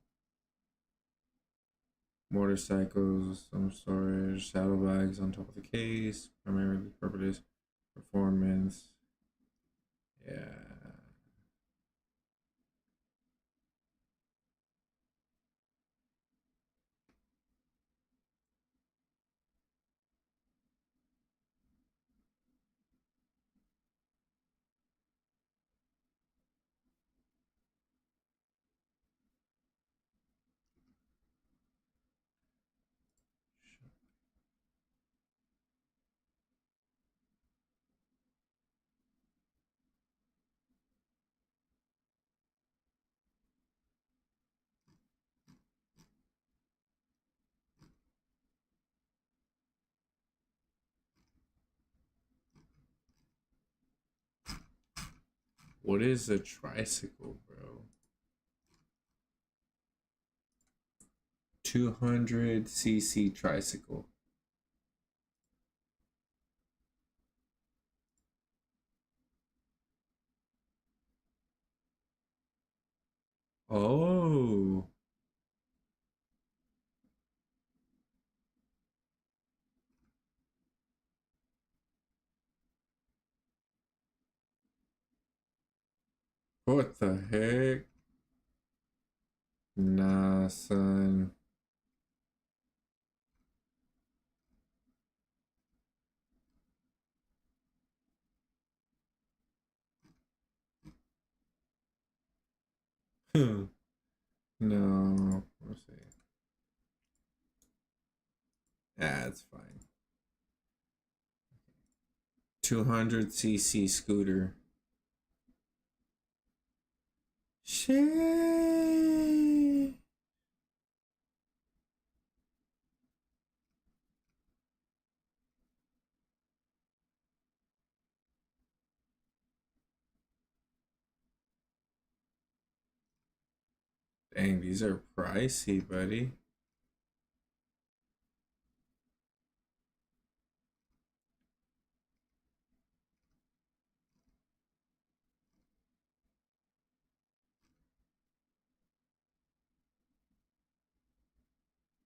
[SPEAKER 2] Motorcycles, some storage, saddlebags on top of the case, primarily purpose, performance. Yeah. What is a tricycle, bro? 200cc tricycle. Oh. What the heck? Nah, son. No. Let's see. That's fine. 200cc scooter. Shit. Dang, these are pricey, buddy.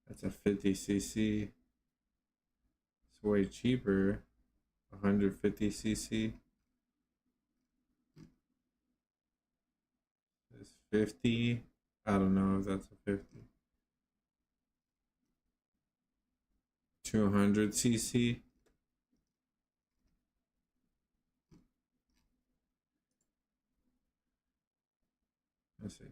[SPEAKER 2] That's a 50cc. It's way cheaper. 150cc. It's 50. I don't know if that's a 50. 200cc. Let's see.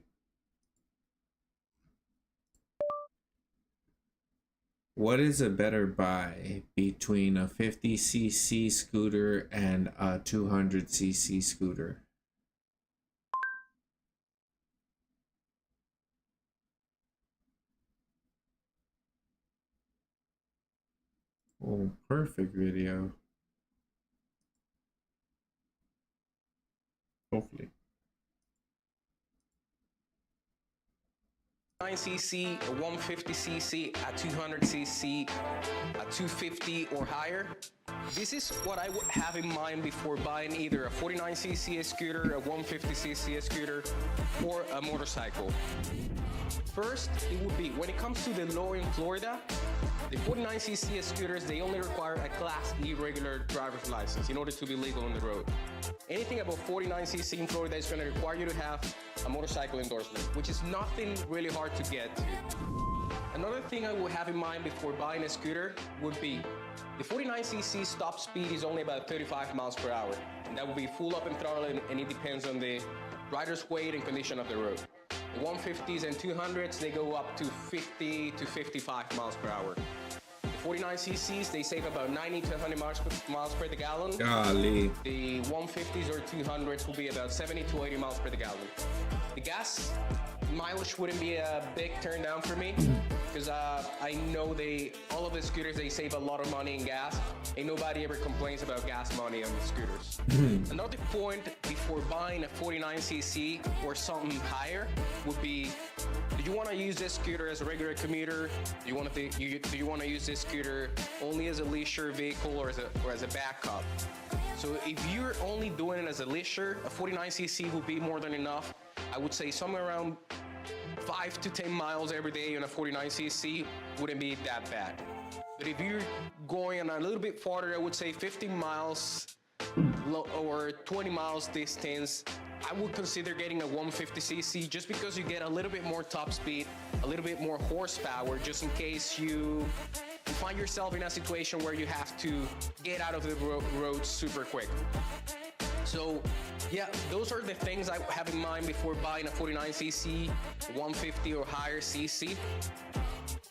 [SPEAKER 2] What is a better buy between a 50cc scooter and a 200cc scooter? Oh, perfect video. Hopefully.
[SPEAKER 3] 9cc, a 150cc, a 200cc, a 250 or higher. This is what I would have in mind before buying either a 49cc scooter, a 150cc scooter, or a motorcycle. First, it would be, when it comes to the law in Florida, the 49cc scooters, they only require a Class E regular driver's license in order to be legal on the road. Anything above 49cc in Florida is going to require you to have a motorcycle endorsement, which is nothing really hard to get to. Another thing I would have in mind before buying a scooter would be the 49cc stop speed is only about 35 miles per hour, and that would be full up and throttle, and it depends on the rider's weight and condition of the road. The 150s and 200s, they go up to 50 to 55 miles per hour. The 49cc's, they save about 90 to 100 miles per the gallon.
[SPEAKER 2] Golly.
[SPEAKER 3] The 150s or 200s will be about 70 to 80 miles per the gallon. The gas mileage wouldn't be a big turn down for me, because I know all of the scooters, they save a lot of money in gas, and nobody ever complains about gas money on the scooters. Another point before buying a 49cc or something higher would be, do you want to use this scooter as a regular commuter? Do you want to use this scooter only as a leisure vehicle or as a backup? So if you're only doing it as a leisure, a 49cc will be more than enough. I would say somewhere around 5 to 10 miles every day on a 49cc wouldn't be that bad. But if you're going on a little bit farther, I would say 50 miles or 20 miles distance, I would consider getting a 150cc, just because you get a little bit more top speed, a little bit more horsepower, just in case you find yourself in a situation where you have to get out of the road super quick. So yeah, those are the things I have in mind before buying a 49cc, 150 or higher cc.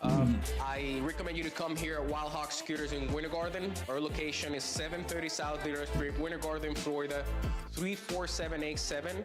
[SPEAKER 3] I recommend you to come here at Wild Hawk Scooters in Winter Garden. Our location is 730 South Leader Street, Winter Garden, Florida, 34787.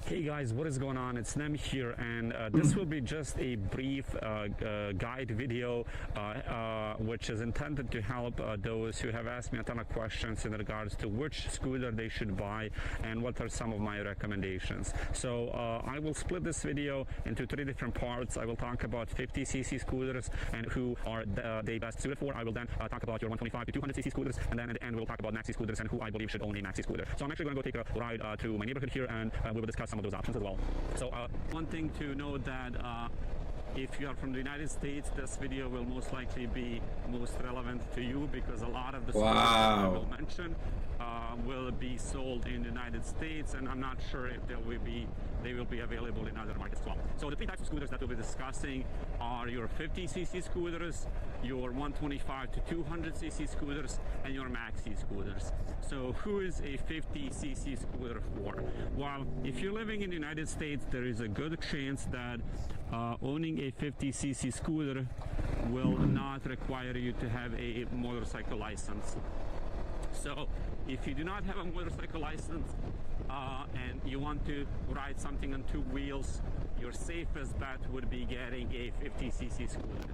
[SPEAKER 5] Hey guys, what is going on? It's Nem here, and this will be just a brief guide video which is intended to help those who have asked me a ton of questions in regards to which scooter they should buy and what are some of my recommendations. So I will split this video into 3 different parts. I will talk about 50cc scooters and who are they best suited for. I will then talk about your 125 to 200cc scooters, and then at the end we'll talk about maxi scooters and who I believe should own a maxi scooter. So I'm actually going to go take a ride through my neighborhood here, and we will discuss some of those options as well. So one thing to note that if you are from the United States, this video will most likely be most relevant to you, because a lot of the scooters that I will mention will be sold in the United States, and I'm not sure if they will be available in other markets as well. So the 3 types of scooters that we'll be discussing are your 50cc scooters, your 125 to 200cc scooters, and your maxi scooters. So who is a 50cc scooter for? Well, if you're living in the United States, there is a good chance that owning a 50cc scooter will not require you to have a motorcycle license. So if you do not have a motorcycle license and you want to ride something on 2 wheels, your safest bet would be getting a 50cc scooter.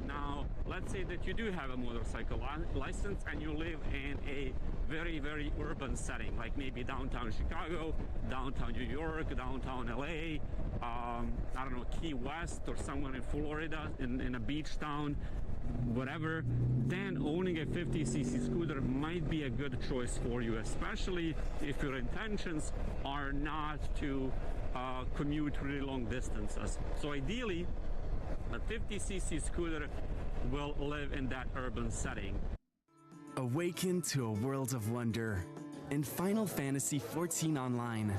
[SPEAKER 5] Now, let's say that you do have a motorcycle license and you live in a very, very urban setting, like maybe downtown Chicago, downtown New York, downtown LA, I don't know, Key West, or somewhere in Florida, in a beach town. whatever, then owning a 50cc scooter might be a good choice for you, especially if your intentions are not to commute really long distances. So ideally, a 50cc scooter will live in that urban setting.
[SPEAKER 6] Awaken to a world of wonder in Final Fantasy XIV Online.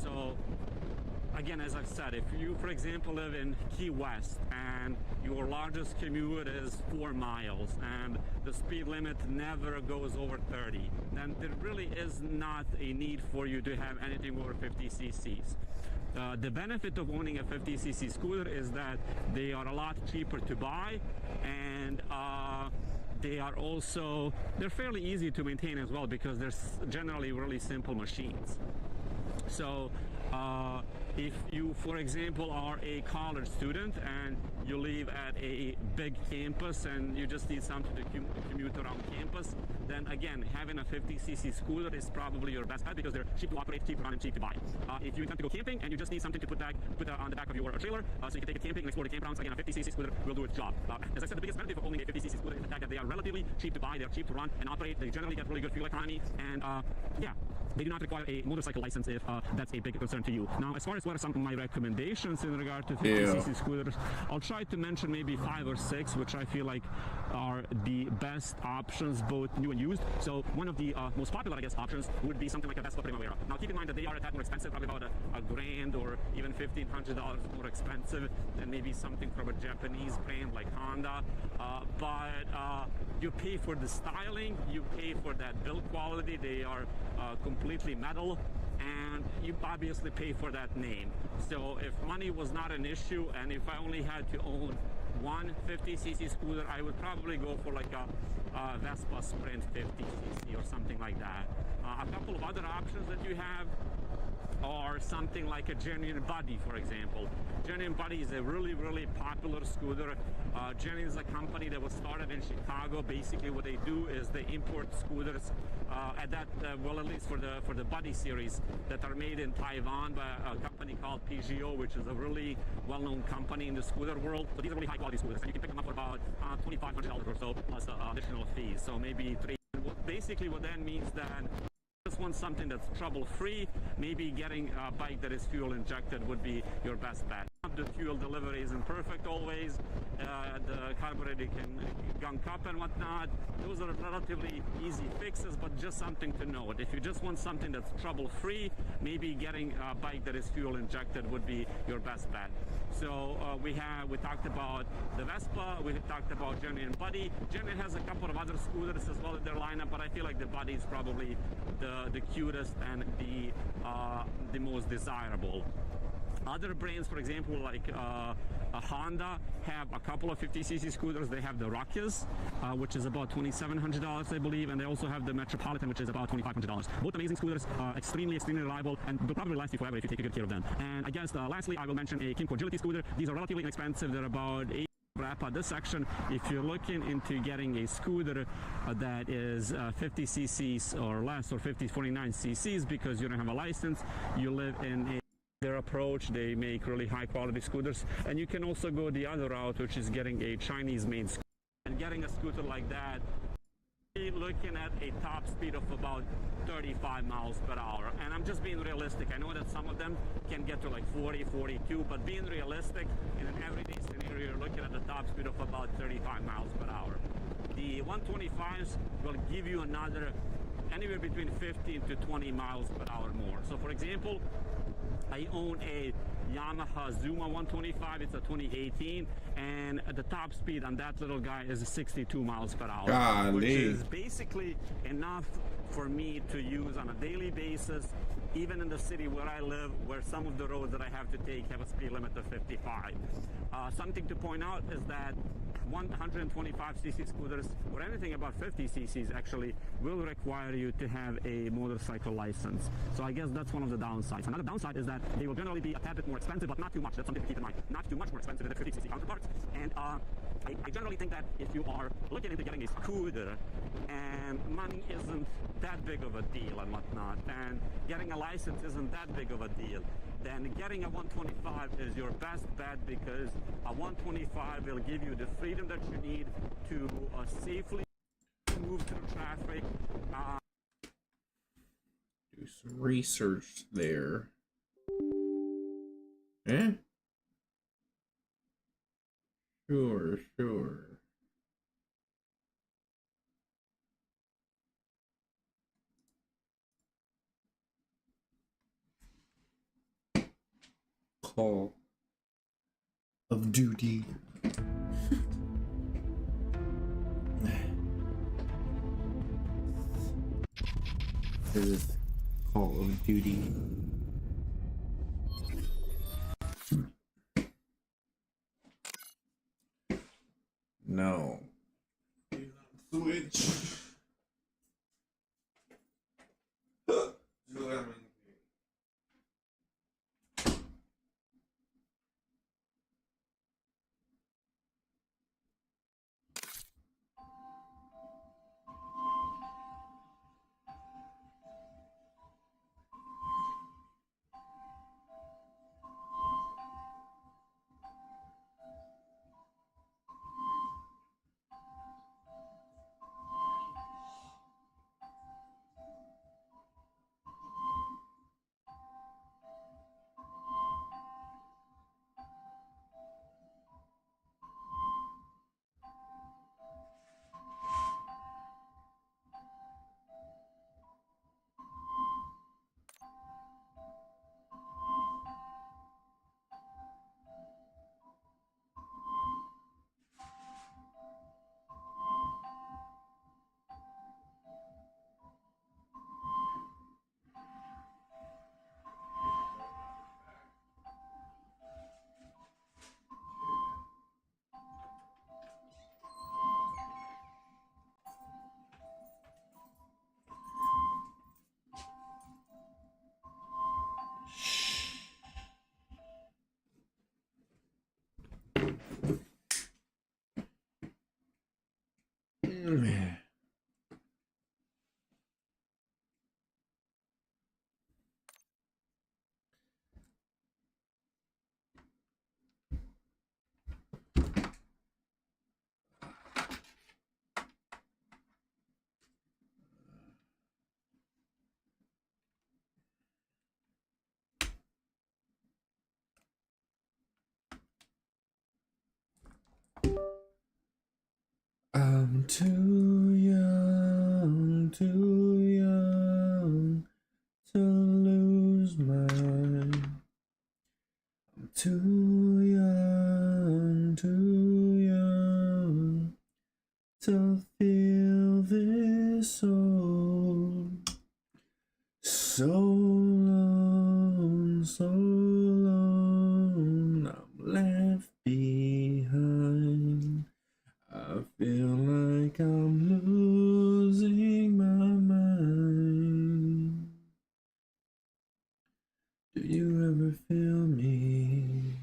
[SPEAKER 5] So again, as I've said, if you, for example, live in Key West and your largest commute is 4 miles and the speed limit never goes over 30, then there really is not a need for you to have anything over 50 cc's. The benefit of owning a 50cc scooter is that they are a lot cheaper to buy, and they're fairly easy to maintain as well, because they're generally really simple machines. So if you, for example, are a college student and you live at a big campus and you just need something to commute around campus, then again, having a 50cc scooter is probably your best bet, because they're cheap to operate, cheap to run, and cheap to buy. If you intend to go camping and you just need something to put on the back of your trailer, so you can take it camping and explore the campgrounds, again, a 50cc scooter will do its job. As I said, the biggest benefit of owning a 50cc scooter is the fact that they are relatively cheap to buy, they are cheap to run and operate, they generally get really good fuel economy, and yeah, they do not require a motorcycle license if that's a big concern to you. Now, as far as what are some of my recommendations in regard to 50cc scooters, I'll try to mention maybe 5 or 6, which I feel like are the best options, both new and used. So one of the most popular, I guess, options would be something like a Vespa Primavera. Now, keep in mind that they are a tad more expensive, probably about a grand or even $1,500 more expensive than maybe something from a Japanese brand like Honda. But you pay for the styling, you pay for that build quality. They are completely metal, and you obviously pay for that name. So if money was not an issue, and if I only had to own one 50cc scooter, I would probably go for like a Vespa Sprint 50cc or something like that. A couple of other options that you have are something like a Genuine Buddy, for example. Genuine Buddy is a really, really popular scooter. Genuine is a company that was started in Chicago. Basically, what they do is they import scooters well, at least for the Buddy series, that are made in Taiwan by a company called PGO, which is a really well-known company in the scooter world. So these are really high-quality scooters, and you can pick them up for about $2,500 or so, plus additional fees. So maybe $3. Basically, what that means that just want something that's trouble-free, maybe getting a bike that is fuel injected would be your best bet. The fuel delivery isn't perfect always. The carburetor can gunk up and whatnot. Those are relatively easy fixes, but just something to note. If you just want something that's trouble-free, maybe getting a bike that is fuel injected would be your best bet. So we talked about the Vespa, we talked about Genuine Buddy. Genuine has a couple of other scooters as well in their lineup, but I feel like the Buddy is probably the cutest and the most desirable. Other brands, for example, like Honda, have a couple of 50cc scooters. They have the Rockies, which is about $2,700, I believe, and they also have the Metropolitan, which is about $2,500. Both amazing scooters, extremely reliable, and will probably last you forever if you take good care of them. And I guess lastly, I will mention a Kimco Agility scooter. These are relatively inexpensive. They're about $8. Wrap up this section. If you're looking into getting a scooter that is 50 cc's or less, or 49 cc's, because you don't have a license, you live in their approach, they make really high quality scooters. And you can also go the other route, which is getting a Chinese made scooter. And getting a scooter like that, looking at a top speed of about 35 miles per hour. And I'm just being realistic. I know that some of them can get to like 40, 42, but being realistic, in an everyday scenario, you're looking at the top speed of about 35 miles per hour. The 125s will give you anywhere between 15 to 20 miles per hour more. So for example, I own a Yamaha Zuma 125. It's a 2018, and the top speed on that little guy is 62 miles per hour.
[SPEAKER 2] Golly.
[SPEAKER 5] Which is basically enough for me to use on a daily basis, even in the city where I live, where some of the roads that I have to take have a speed limit of 55. Something to point out is that 125cc scooters, or anything about 50 cc's actually, will require you to have a motorcycle license. So I guess that's one of the downsides. Another downside is that they will generally be a tad bit more expensive, but not too much. That's something to keep in mind. Not too much more expensive than the 50cc counterparts. And I generally think that if you are looking into getting a scooter and money isn't that big of a deal and whatnot, and getting a license isn't that big of a deal, then getting a 125 is your best bet, because a 125 will give you the freedom that you need to safely move through traffic.
[SPEAKER 2] Do some research there. Eh? Sure, sure. Call of Duty. This is Call of Duty. No. Switch. I'm too young to lose mine. I'm too young to feel this soul. So long, I'm left behind. I feel like I'm losing my mind. Do you ever feel me?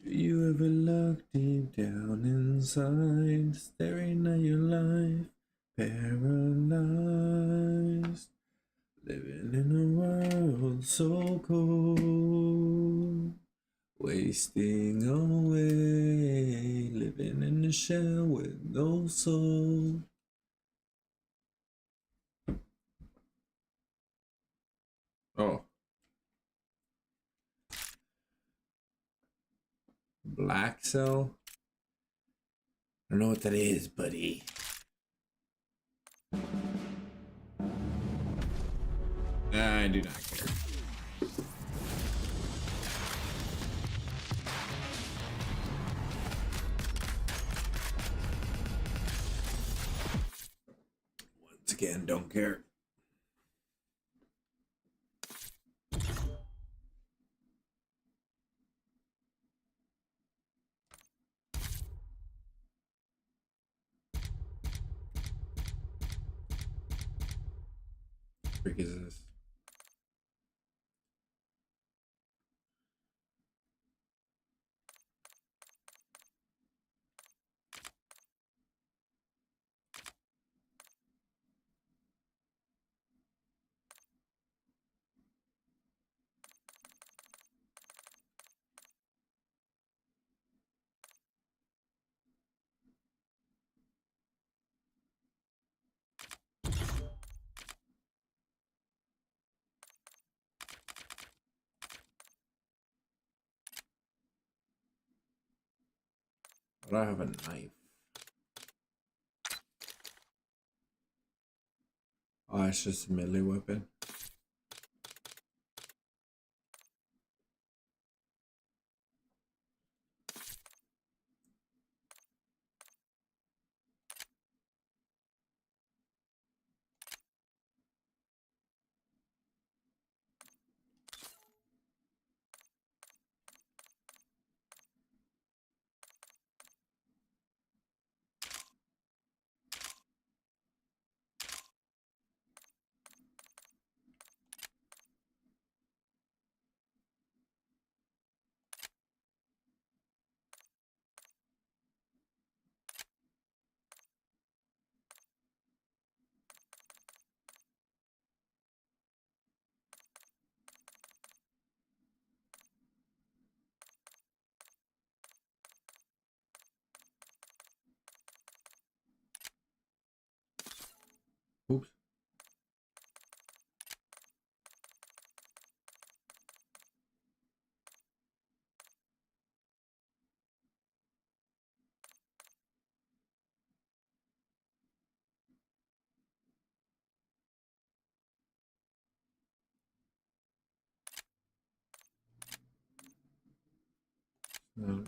[SPEAKER 2] Do you ever look deep down inside, staring at your life, paralyzed, living in a world so cold, wasting away, living in a shell with no soul. Oh. Black cell? I don't know what that is, buddy. I do not care. Once again, don't care. What is this? But I have a knife. Oh, it's just a melee weapon. Oops. No.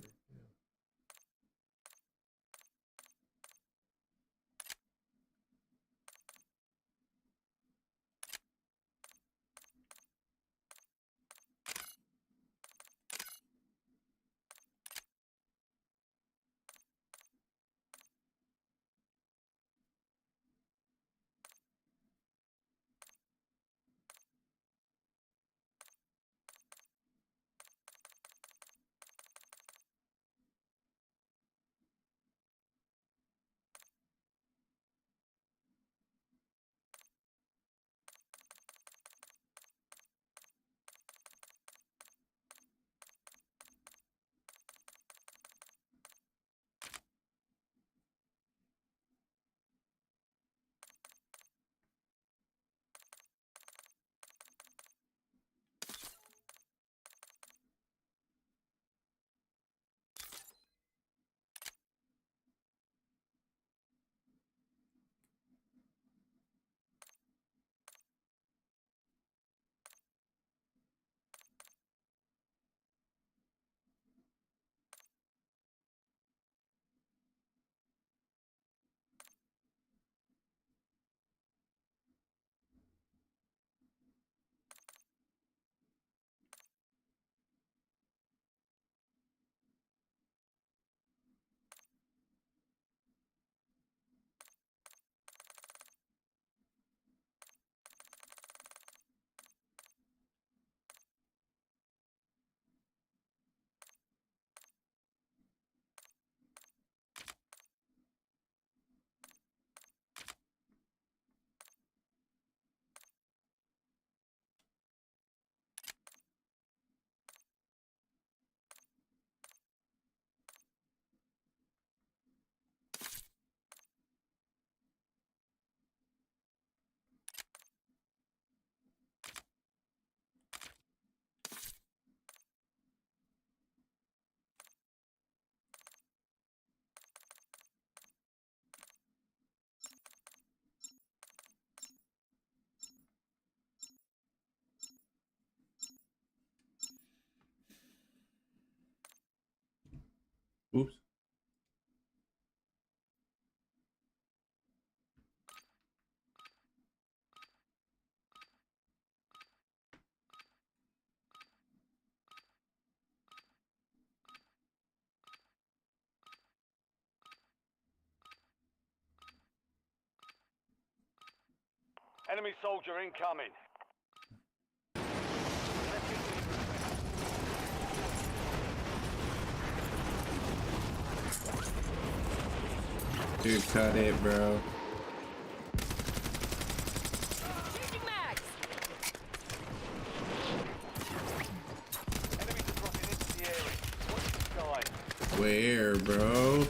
[SPEAKER 2] Oops.
[SPEAKER 7] Enemy soldier incoming.
[SPEAKER 2] Dude, cut it, bro.
[SPEAKER 8] Changing mags.
[SPEAKER 7] Enemies are dropping into the area. Watch the sky.
[SPEAKER 2] Where, bro?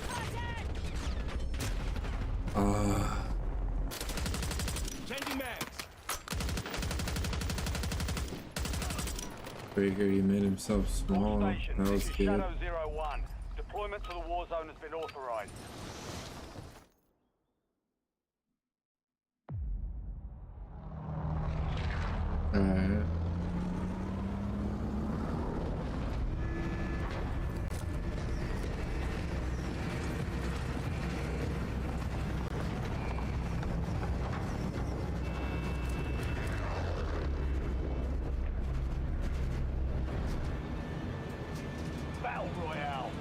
[SPEAKER 7] Changing mags.
[SPEAKER 2] Breaker, he made himself small.
[SPEAKER 7] Station.
[SPEAKER 2] That
[SPEAKER 7] This
[SPEAKER 2] was
[SPEAKER 7] is
[SPEAKER 2] good.
[SPEAKER 7] Shadow 01. Deployment to the war zone has been authorized.
[SPEAKER 2] Alright.
[SPEAKER 7] Battle Royale.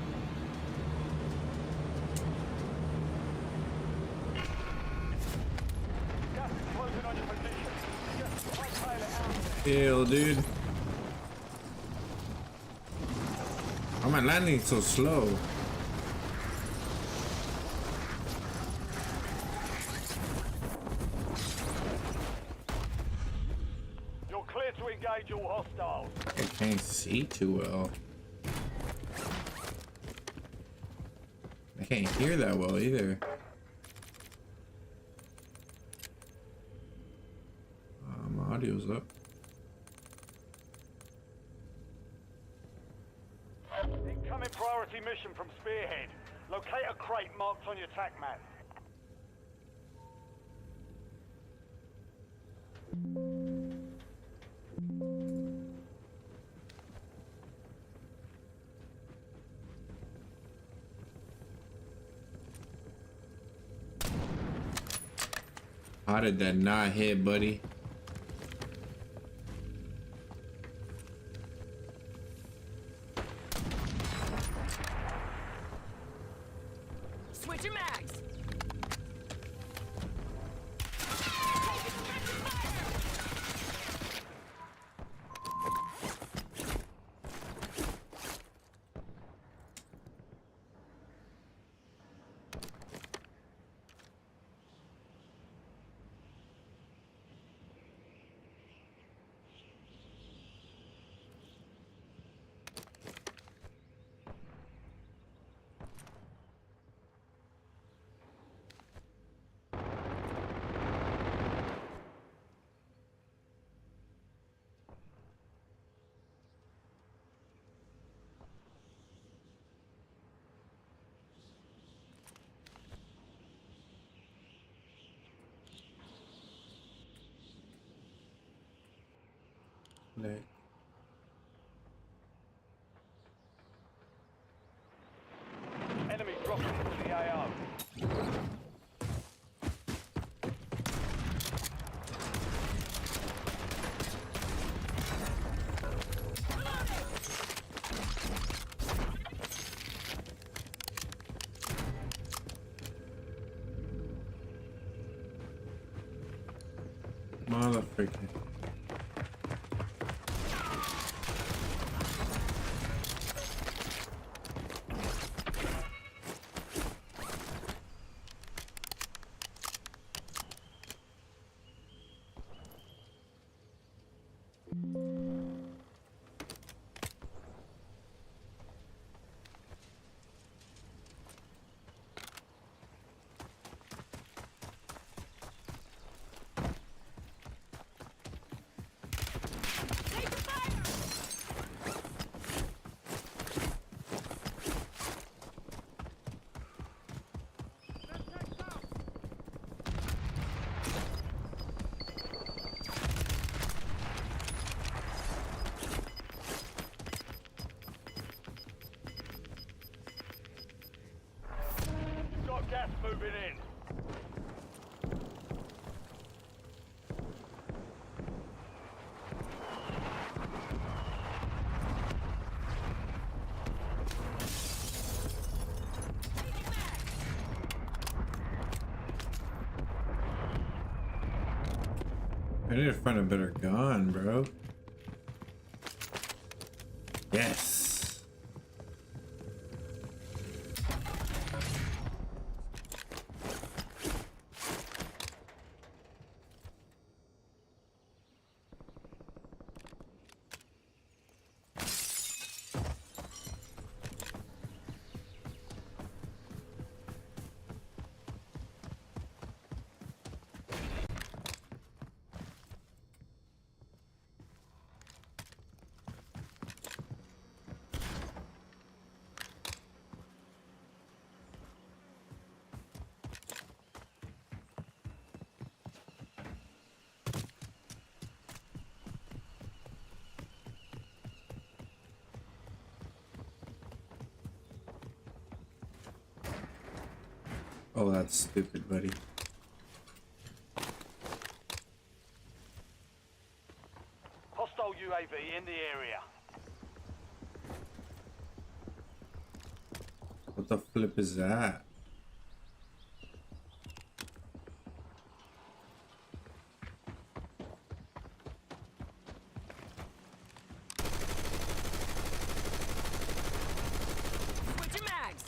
[SPEAKER 7] Gas is closing on your position. Just high-tail it out there.
[SPEAKER 2] Ew, dude. Why am I landing so slow?
[SPEAKER 7] You're clear to engage all hostiles.
[SPEAKER 2] I can't see too well. I can't hear that well either. My audio's up.
[SPEAKER 7] Incoming priority mission from Spearhead. Locate a crate marked on your tac map.
[SPEAKER 2] How did that not hit, buddy?
[SPEAKER 8] Switch your mags.
[SPEAKER 2] Like,
[SPEAKER 7] Enemy dropping into the AO.
[SPEAKER 2] motherfucker.
[SPEAKER 7] Got gas moving in.
[SPEAKER 2] I need to find a better gun, bro. Yes. Oh, that's stupid, buddy.
[SPEAKER 7] Hostile UAV in the area.
[SPEAKER 2] What the flip is that?
[SPEAKER 8] Switching mags.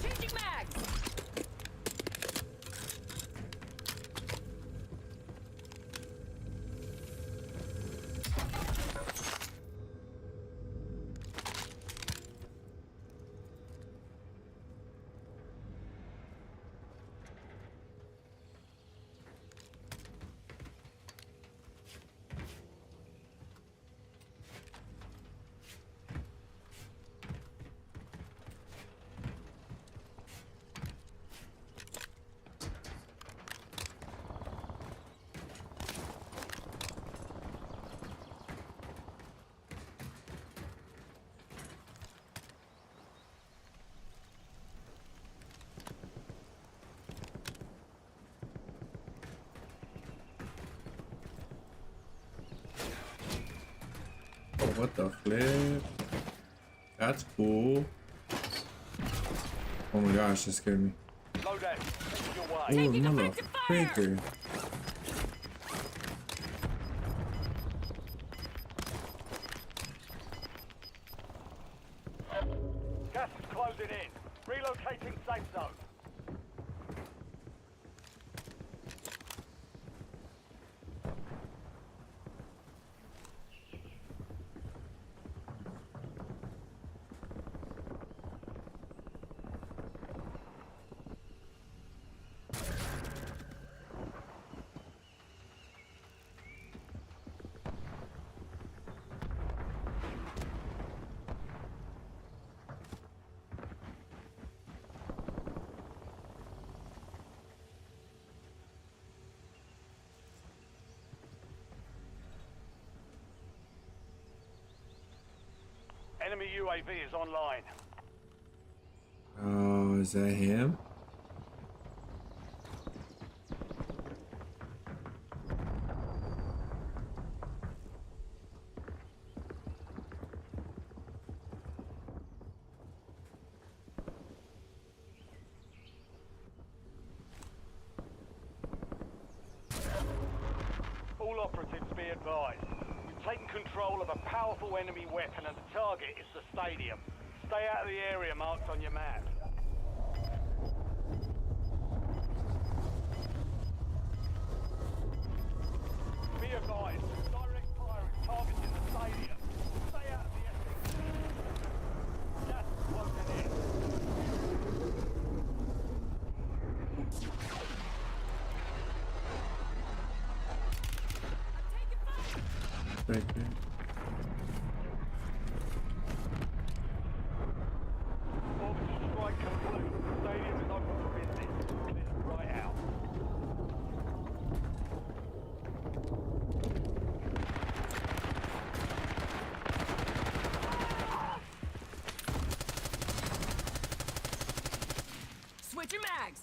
[SPEAKER 8] Changing mags.
[SPEAKER 2] Oh, what the flip? That's cool. Oh my gosh, that scared me.
[SPEAKER 7] Load out. Head your way.
[SPEAKER 2] Oh,
[SPEAKER 8] Taking effective fire!
[SPEAKER 2] motherfucker.
[SPEAKER 7] Gas is closing in. Relocating safe zone. Enemy UAV is online.
[SPEAKER 2] Oh, is that him?
[SPEAKER 7] All operatives be advised. We've taken control of a powerful enemy weapon and the target is the stadium. Stay out of the area marked on your map. Be advised, direct fire is targeting the stadium. Stay out of the area. Gas is closing in.
[SPEAKER 2] Right there.
[SPEAKER 7] Orbital strike complete. Stadium is open for business. Clear right out.
[SPEAKER 8] Switching mags.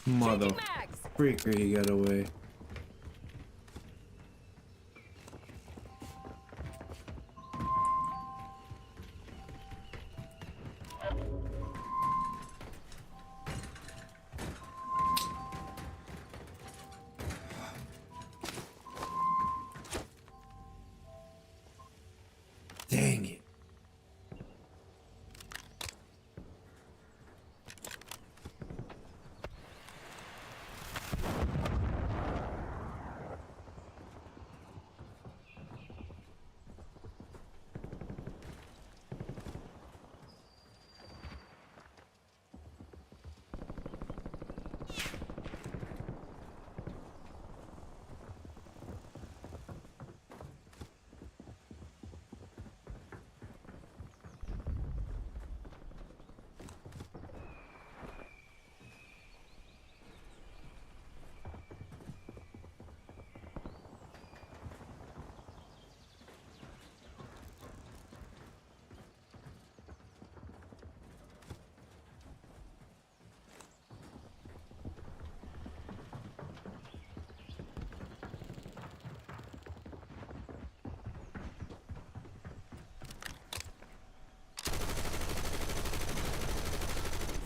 [SPEAKER 2] Mother
[SPEAKER 8] Changing mags.
[SPEAKER 2] freaker, he got away. Dang it.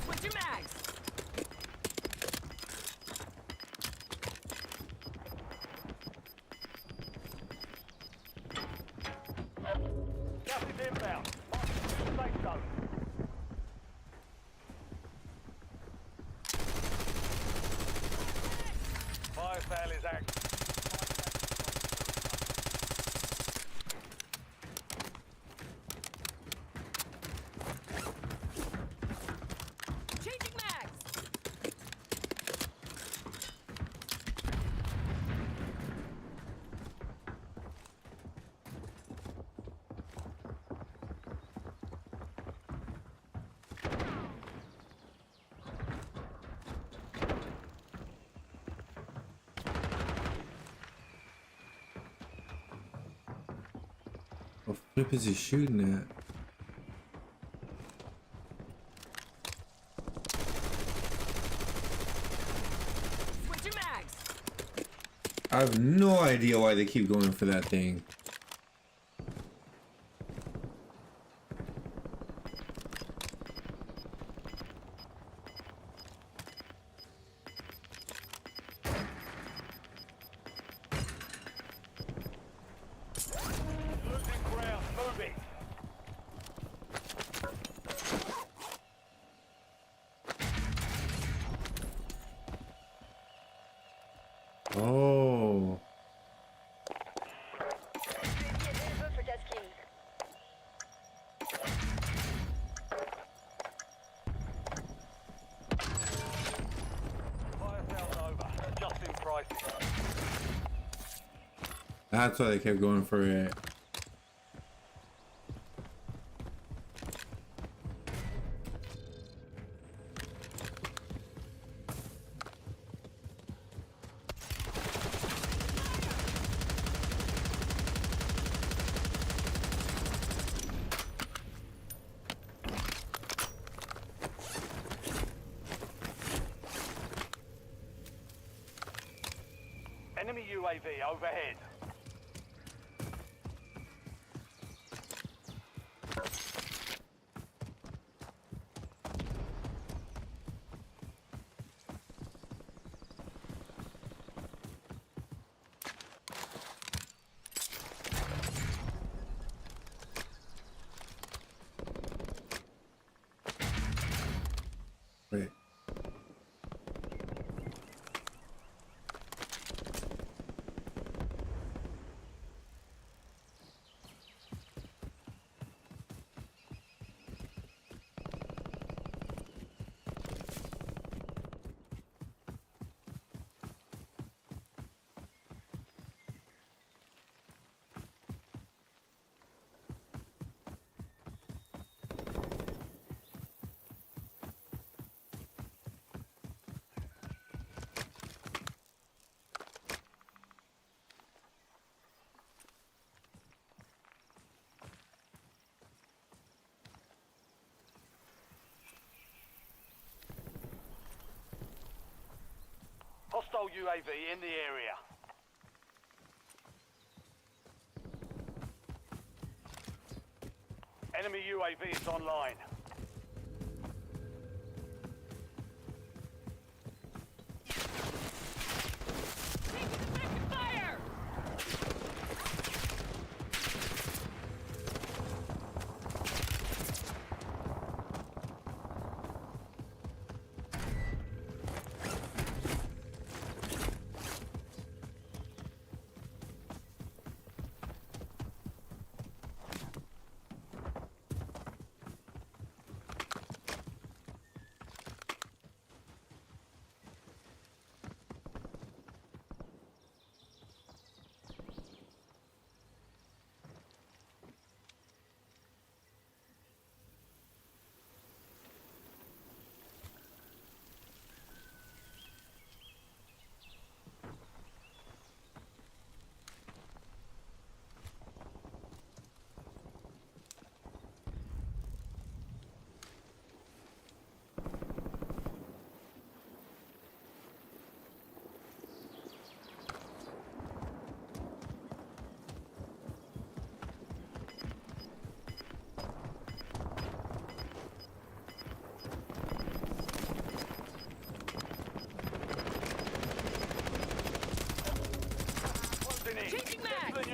[SPEAKER 8] Switching mags.
[SPEAKER 7] Gas is inbound. Safe zone. Fire sale is active.
[SPEAKER 8] Changing mags.
[SPEAKER 2] What flip is he shooting at?
[SPEAKER 8] Switching mags.
[SPEAKER 2] I have no idea why they keep going for that thing.
[SPEAKER 7] Losing ground. Moving.
[SPEAKER 2] Oh.
[SPEAKER 7] Fire sale's over. Adjusting prices.
[SPEAKER 2] That's why they kept going for it.
[SPEAKER 7] UAV overhead.
[SPEAKER 2] Wait.
[SPEAKER 7] Hostile UAV in the area. Enemy UAV is online.
[SPEAKER 8] Taking effective fire!
[SPEAKER 7] Closing in.
[SPEAKER 8] Changing
[SPEAKER 7] Get to
[SPEAKER 8] mag.
[SPEAKER 7] the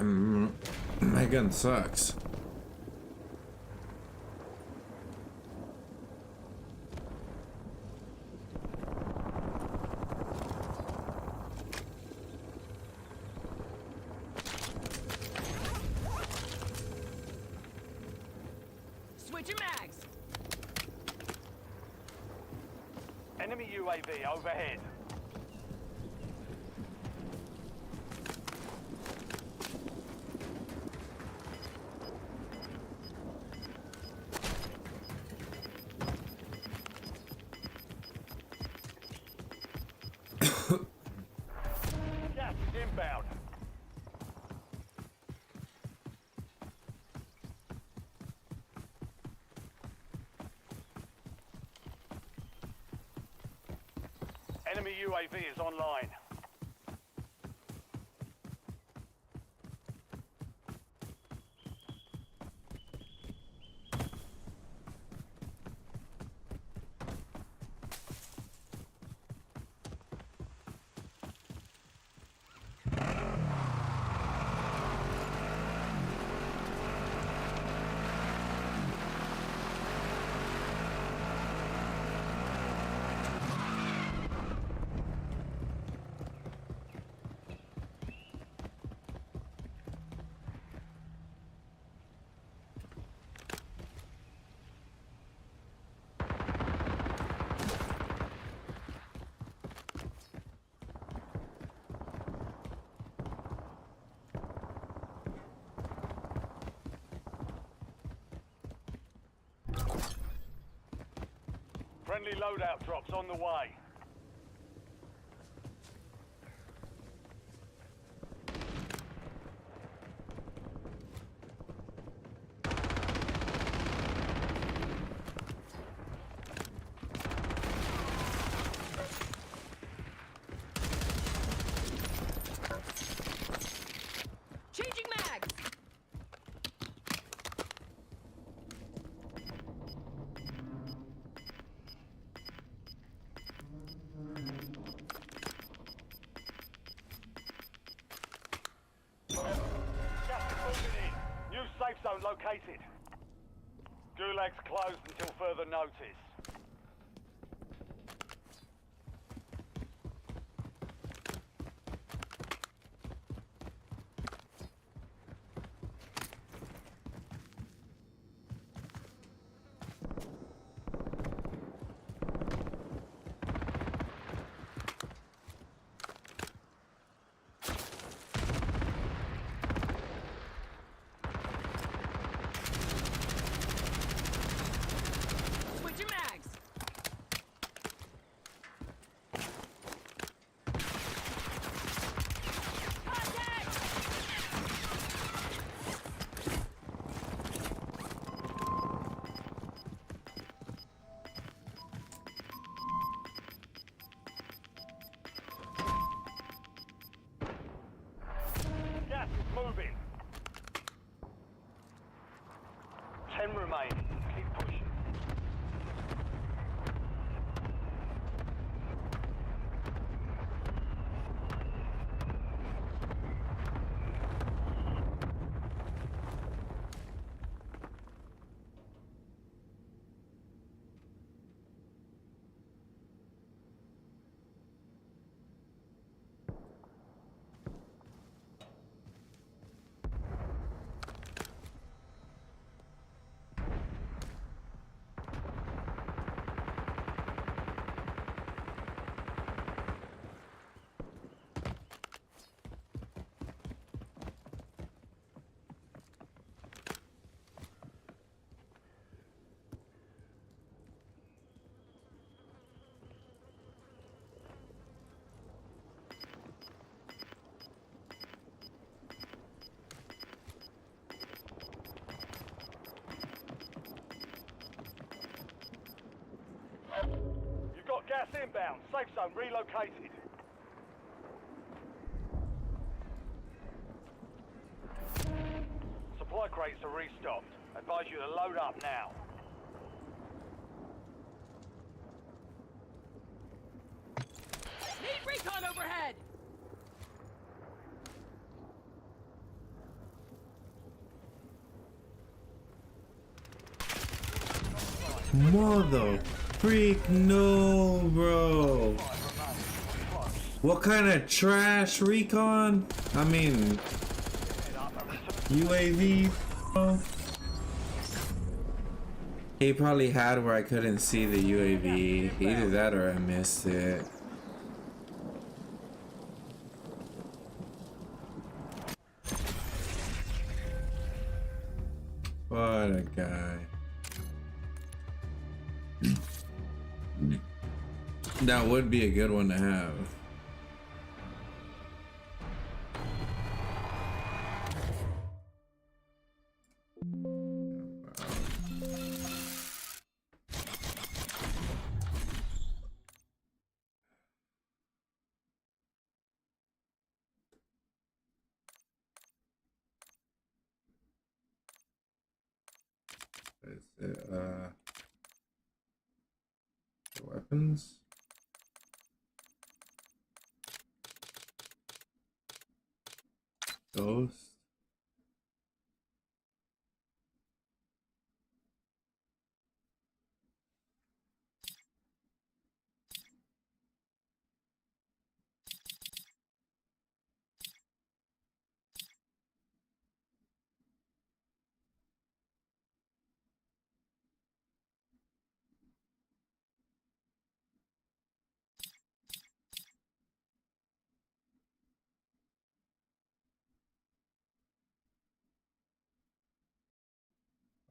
[SPEAKER 7] new
[SPEAKER 2] My gun sucks.
[SPEAKER 8] Switching mags.
[SPEAKER 7] enemy UAV overhead. Gas is inbound. Enemy UAV is online. Friendly loadout drops on the way. relocated. Gulag's closed until further notice.
[SPEAKER 8] Switch your mags. Contact!
[SPEAKER 7] Gas is moving. 10 remaining. Keep pushing. You've got gas inbound. Safe zone relocated. Supply crates are restocked. Advise you to load up now.
[SPEAKER 8] Need recon overhead!
[SPEAKER 2] Mother freak no, bro. What kind of trash recon? I mean, UAV. Bro. He probably had where I couldn't see the UAV. Either that or I missed it. What a guy. That would be a good one to have. Is it, weapons? Ghost?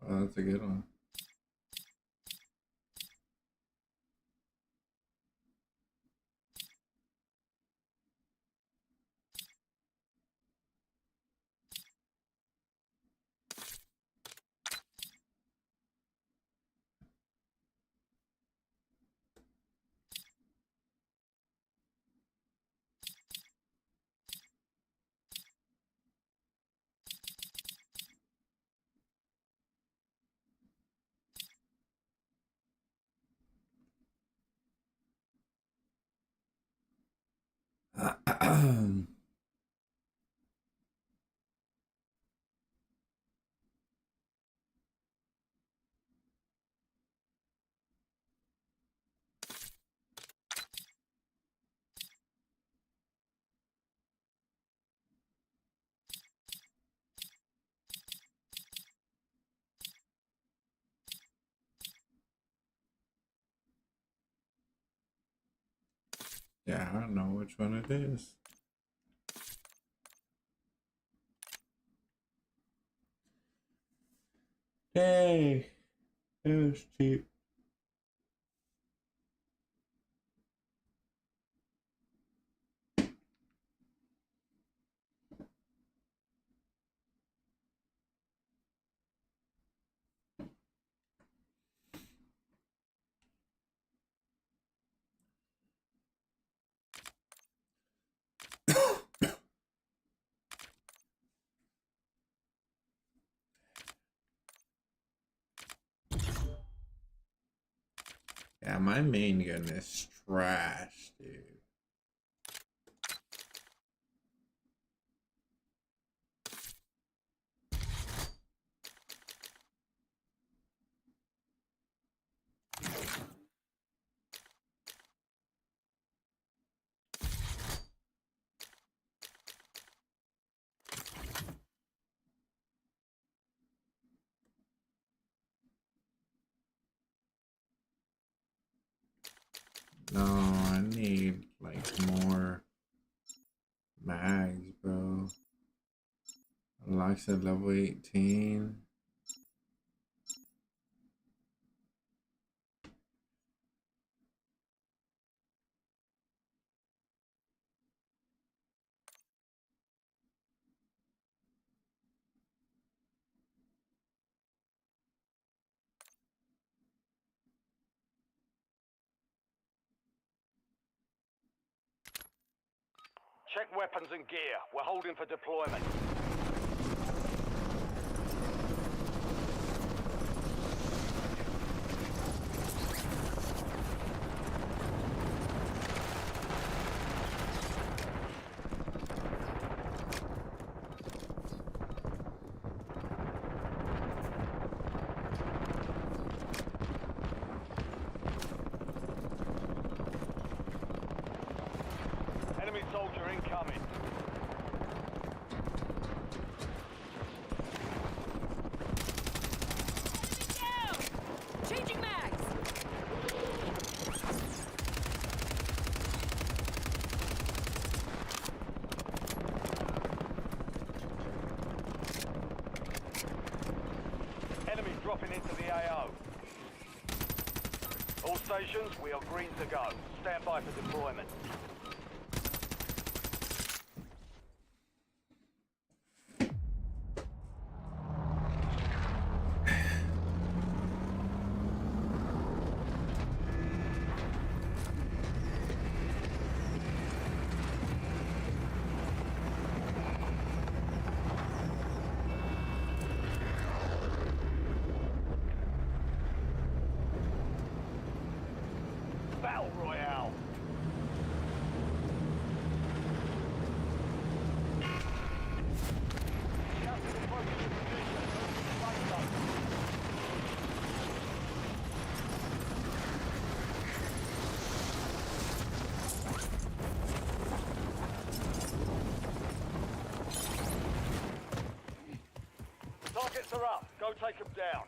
[SPEAKER 2] Oh, that's a good one. Yeah, I don't know which one it is. Hey, it was cheap. Yeah, my main gun is trash, dude. No, I need like more mags, bro. Unlocks at level 18.
[SPEAKER 7] Check weapons and gear. We're holding for deployment. Enemy soldier incoming.
[SPEAKER 8] Down! Changing mags!
[SPEAKER 7] Enemy dropping into the AO. All stations, we are green to go. Stand by for deployment. Battle Royale. Captain approaching the position. Safe zone. Targets are up. Go take them down.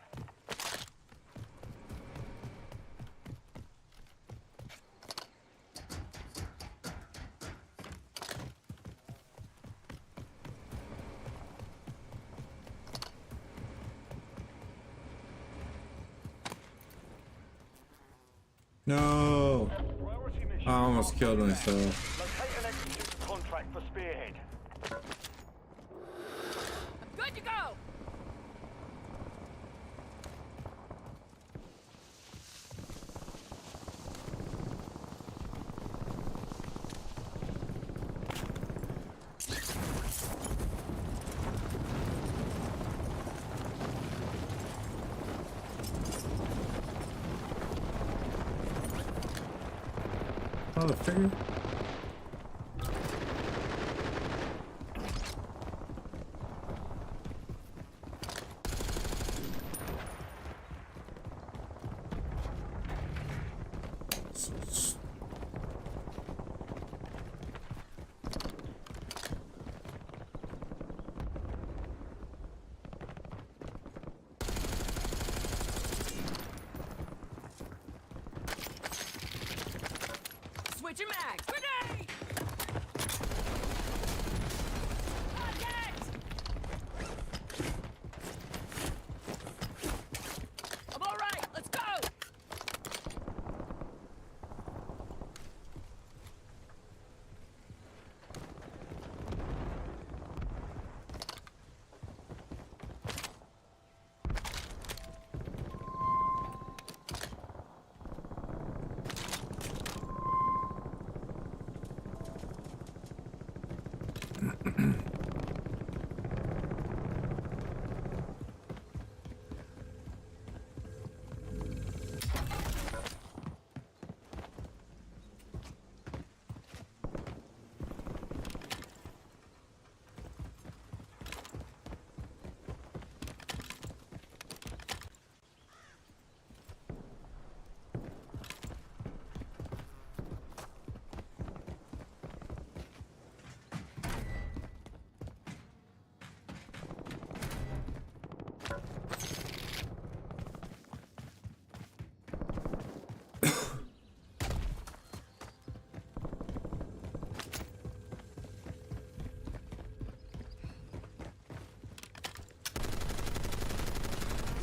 [SPEAKER 2] No,
[SPEAKER 7] Priority mission.
[SPEAKER 2] I almost killed myself.
[SPEAKER 7] Locate and execute the contract for Spearhead.
[SPEAKER 8] Good to go!
[SPEAKER 2] Motherfucker.
[SPEAKER 8] Switching mags. Grenade! Contact! I'm all right. Let's go.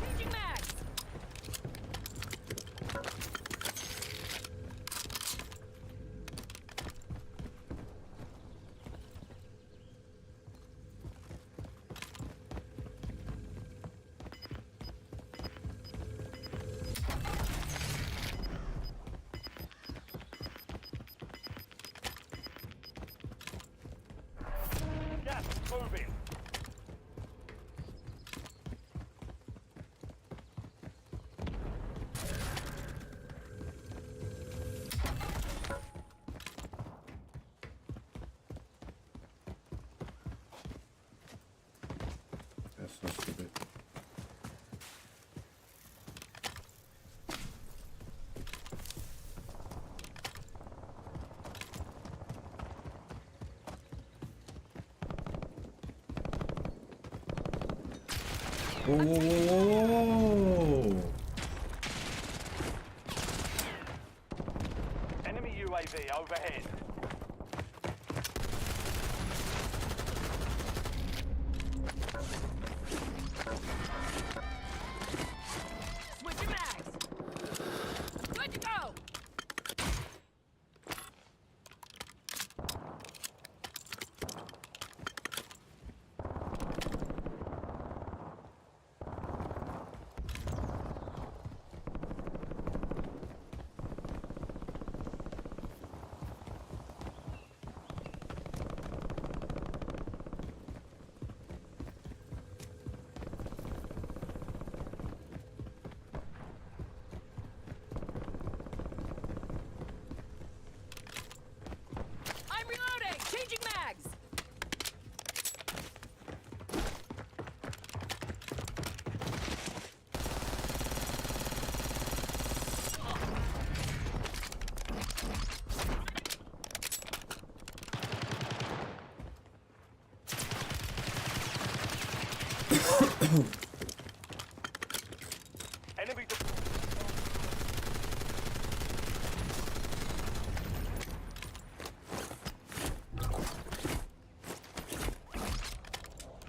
[SPEAKER 8] Changing mags.
[SPEAKER 7] Gas is moving.
[SPEAKER 2] That's so stupid. Whoa, whoa, whoa, whoa, whoa.
[SPEAKER 7] Enemy UAV overhead.
[SPEAKER 8] Switching mags. Good to go. I'm reloading. Changing mags.
[SPEAKER 7] Enemy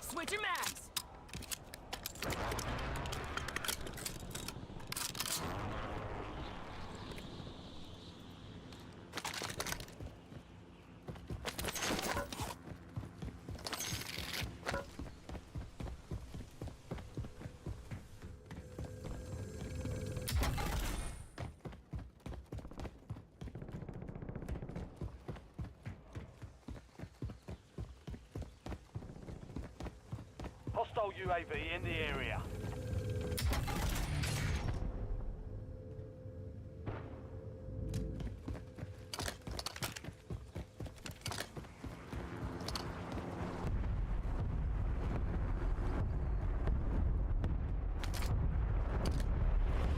[SPEAKER 8] Switching mags.
[SPEAKER 7] hostile UAV in the area.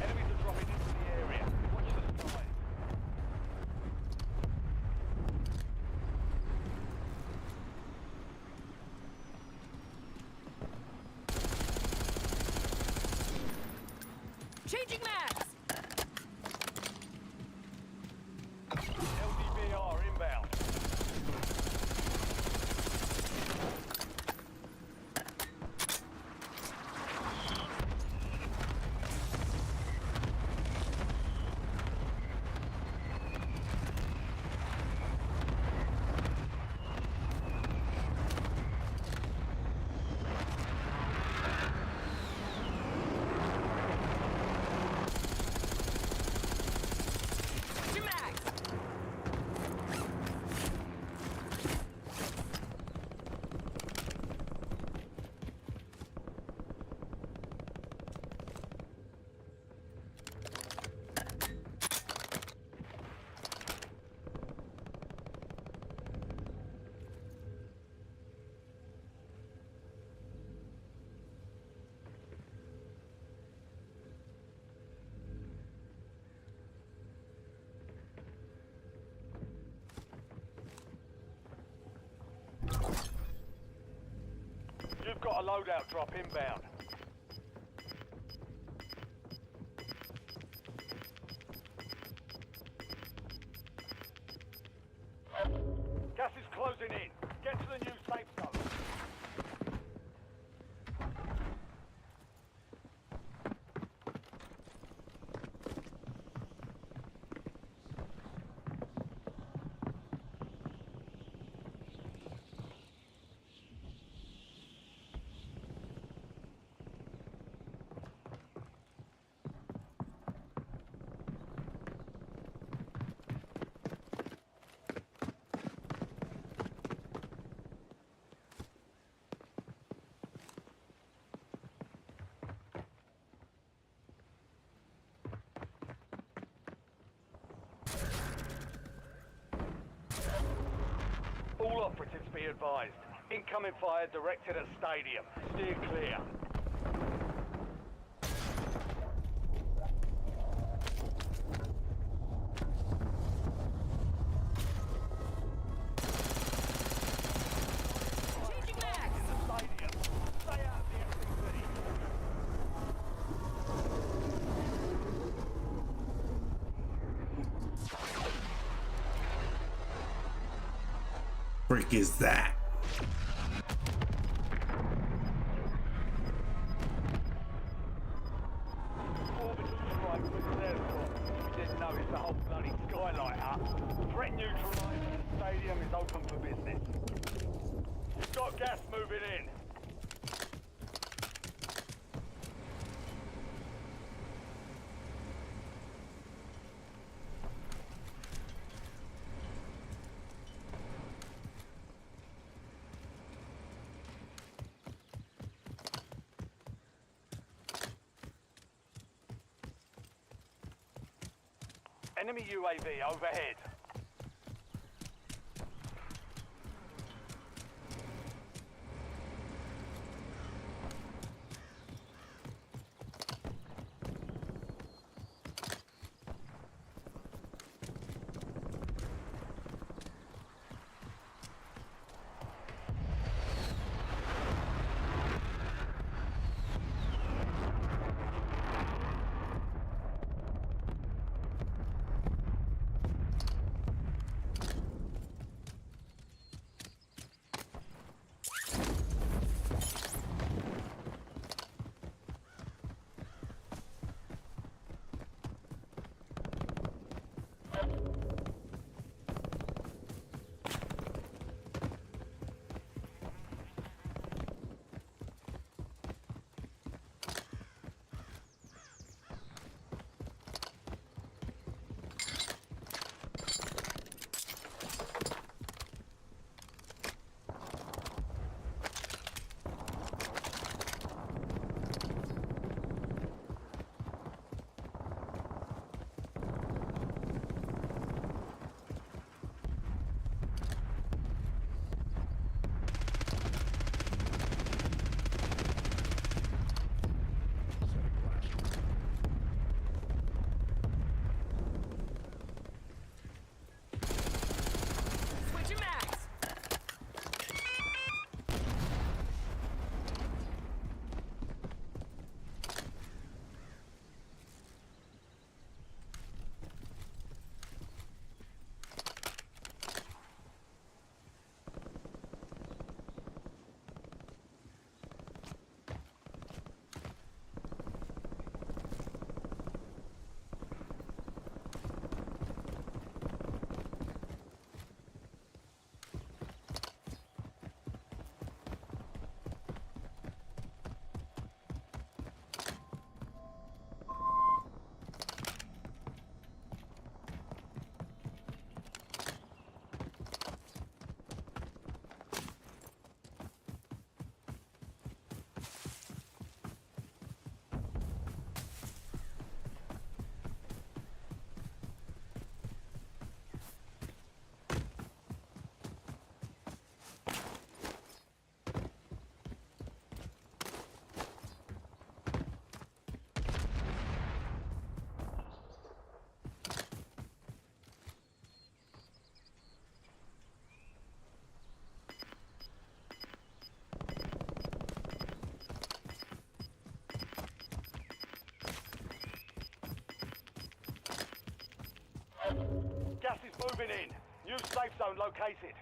[SPEAKER 7] Enemies are dropping into the area. Watch the sky.
[SPEAKER 8] Changing mags.
[SPEAKER 7] LDV got a loadout drop inbound. Gas is closing in. Get to the new safe zone. All operatives be advised. Incoming fire directed at stadium. Steer clear.
[SPEAKER 8] Changing mags.
[SPEAKER 7] Stadium. Stay out of the FCC.
[SPEAKER 2] Frick is that?
[SPEAKER 7] Orbital strike was there, we didn't notice the whole bloody skylight up. Threat neutralized and the stadium is open for business. We've got gas moving in. Enemy UAV overhead. Moving in. New safe zone located.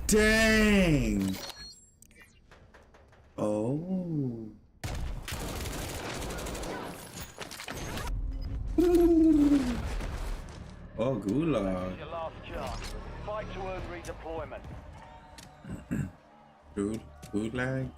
[SPEAKER 2] Dang. Oh. Oh, gulag.
[SPEAKER 7] Your last chance. Fight to earn redeployment.
[SPEAKER 2] Gulag.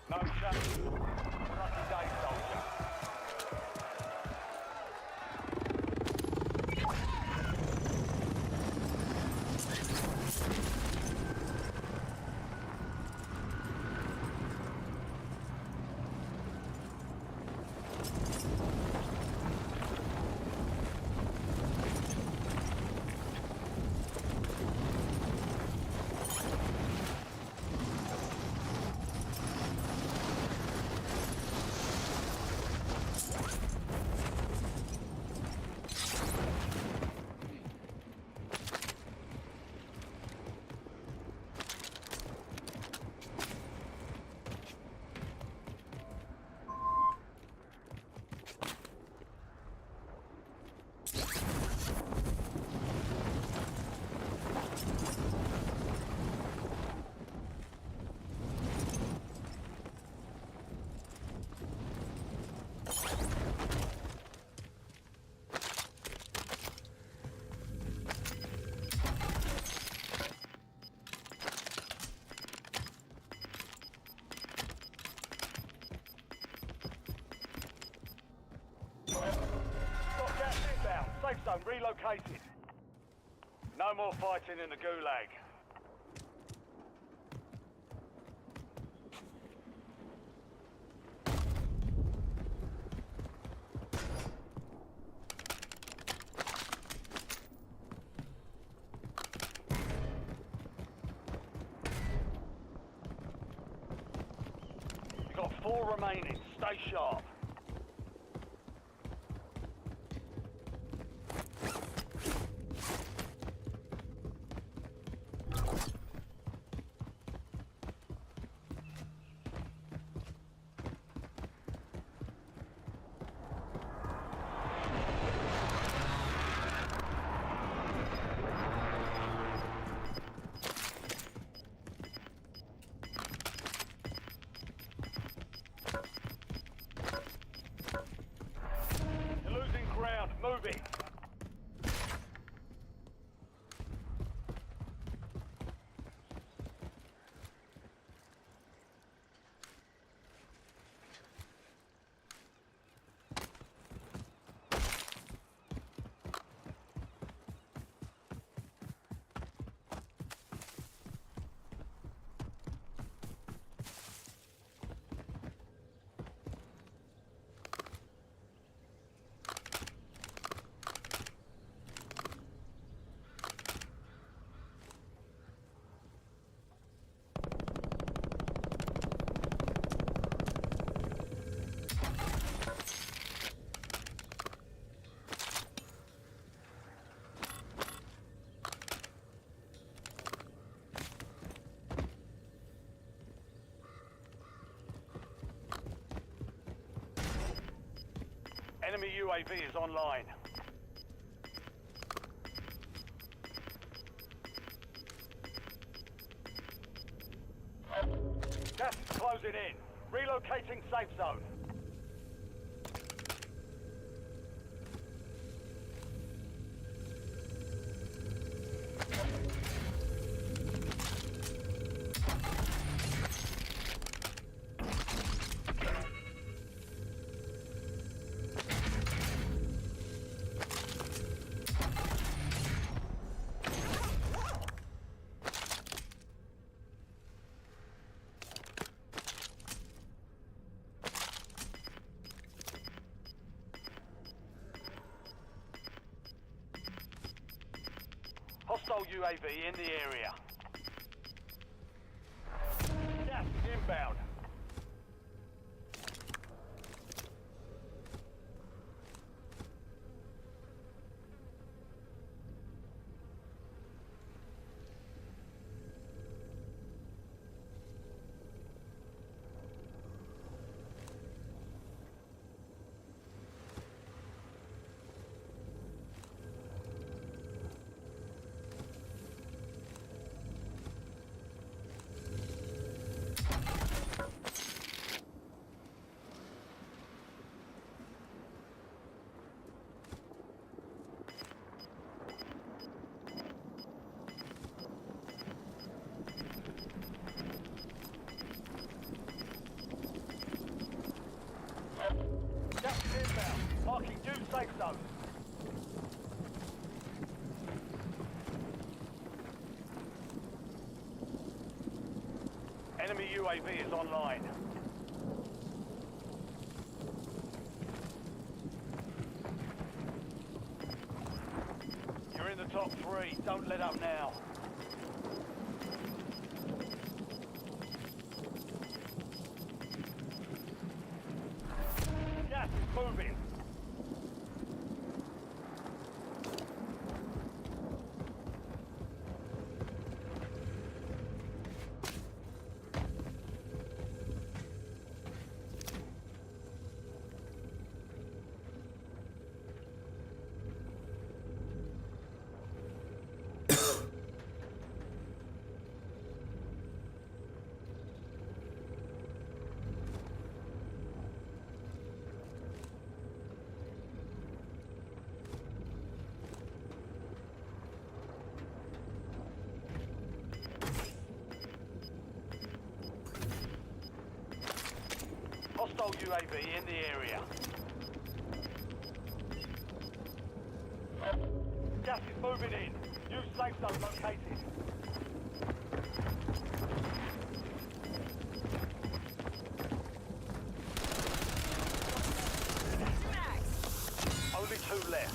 [SPEAKER 7] No chance. Lucky day, soldier. Got gas inbound. Safe zone relocated. No more fighting in the gulag. You've got 4 remaining. Stay sharp. Enemy UAV is online. Gas is closing in. Relocating safe zone. Hostile UAV in the area. Gas is inbound. Gas is inbound. Marking new safe zone. Enemy UAV is online. You're in the top 3. Don't let up now. Gas is moving. Hostile UAV in the area. Gas is moving in. New safe zone located.
[SPEAKER 8] Max!
[SPEAKER 7] Only 2 left.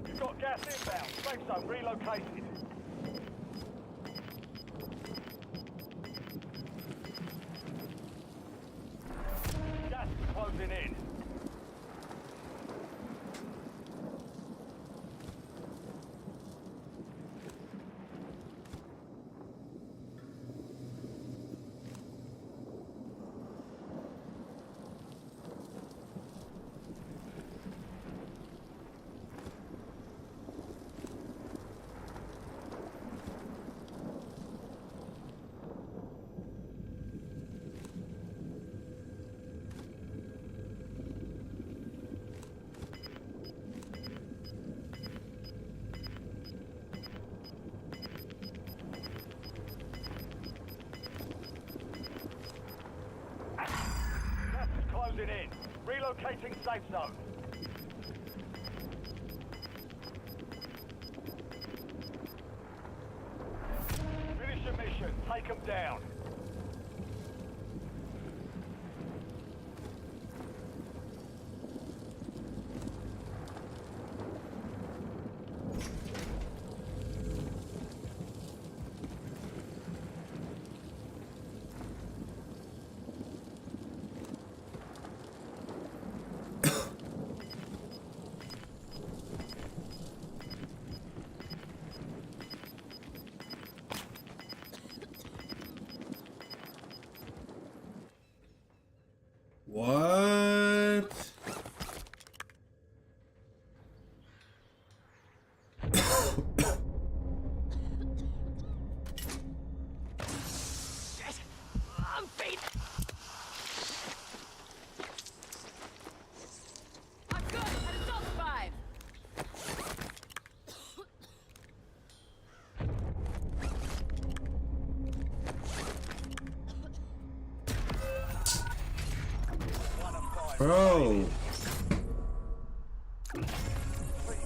[SPEAKER 7] You've got gas inbound. Safe zone relocated. Gas is closing in. in. Relocating safe zone. Finish your mission. Take them down.
[SPEAKER 2] What?
[SPEAKER 8] I'm beat. I'm good. At adult 5.
[SPEAKER 2] Bro.
[SPEAKER 7] Please,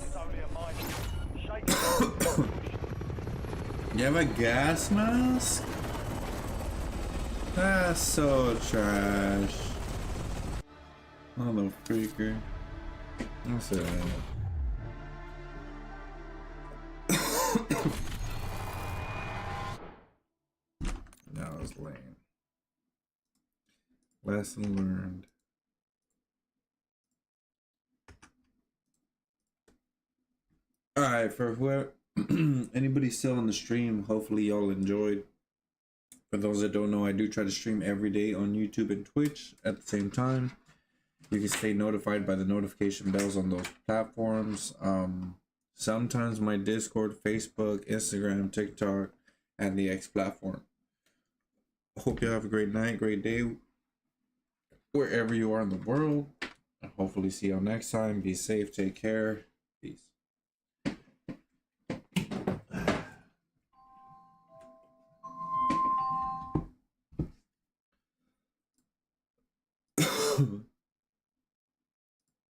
[SPEAKER 7] it's only a mine. Shake it.
[SPEAKER 2] You have a gas mask? That's so trash. Oh, little freaker. That's it. That was lame. Lesson learned. Alright, for whoever anybody still on the stream, hopefully y'all enjoyed. For those that don't know, I do try to stream every day on YouTube and Twitch at the same time. You can stay notified by the notification bells on those platforms. Sometimes my Discord, Facebook, Instagram, TikTok, and the X platform. Hope you have a great night, great day, wherever you are in the world. Hopefully see y'all next time. Be safe, take care. Peace.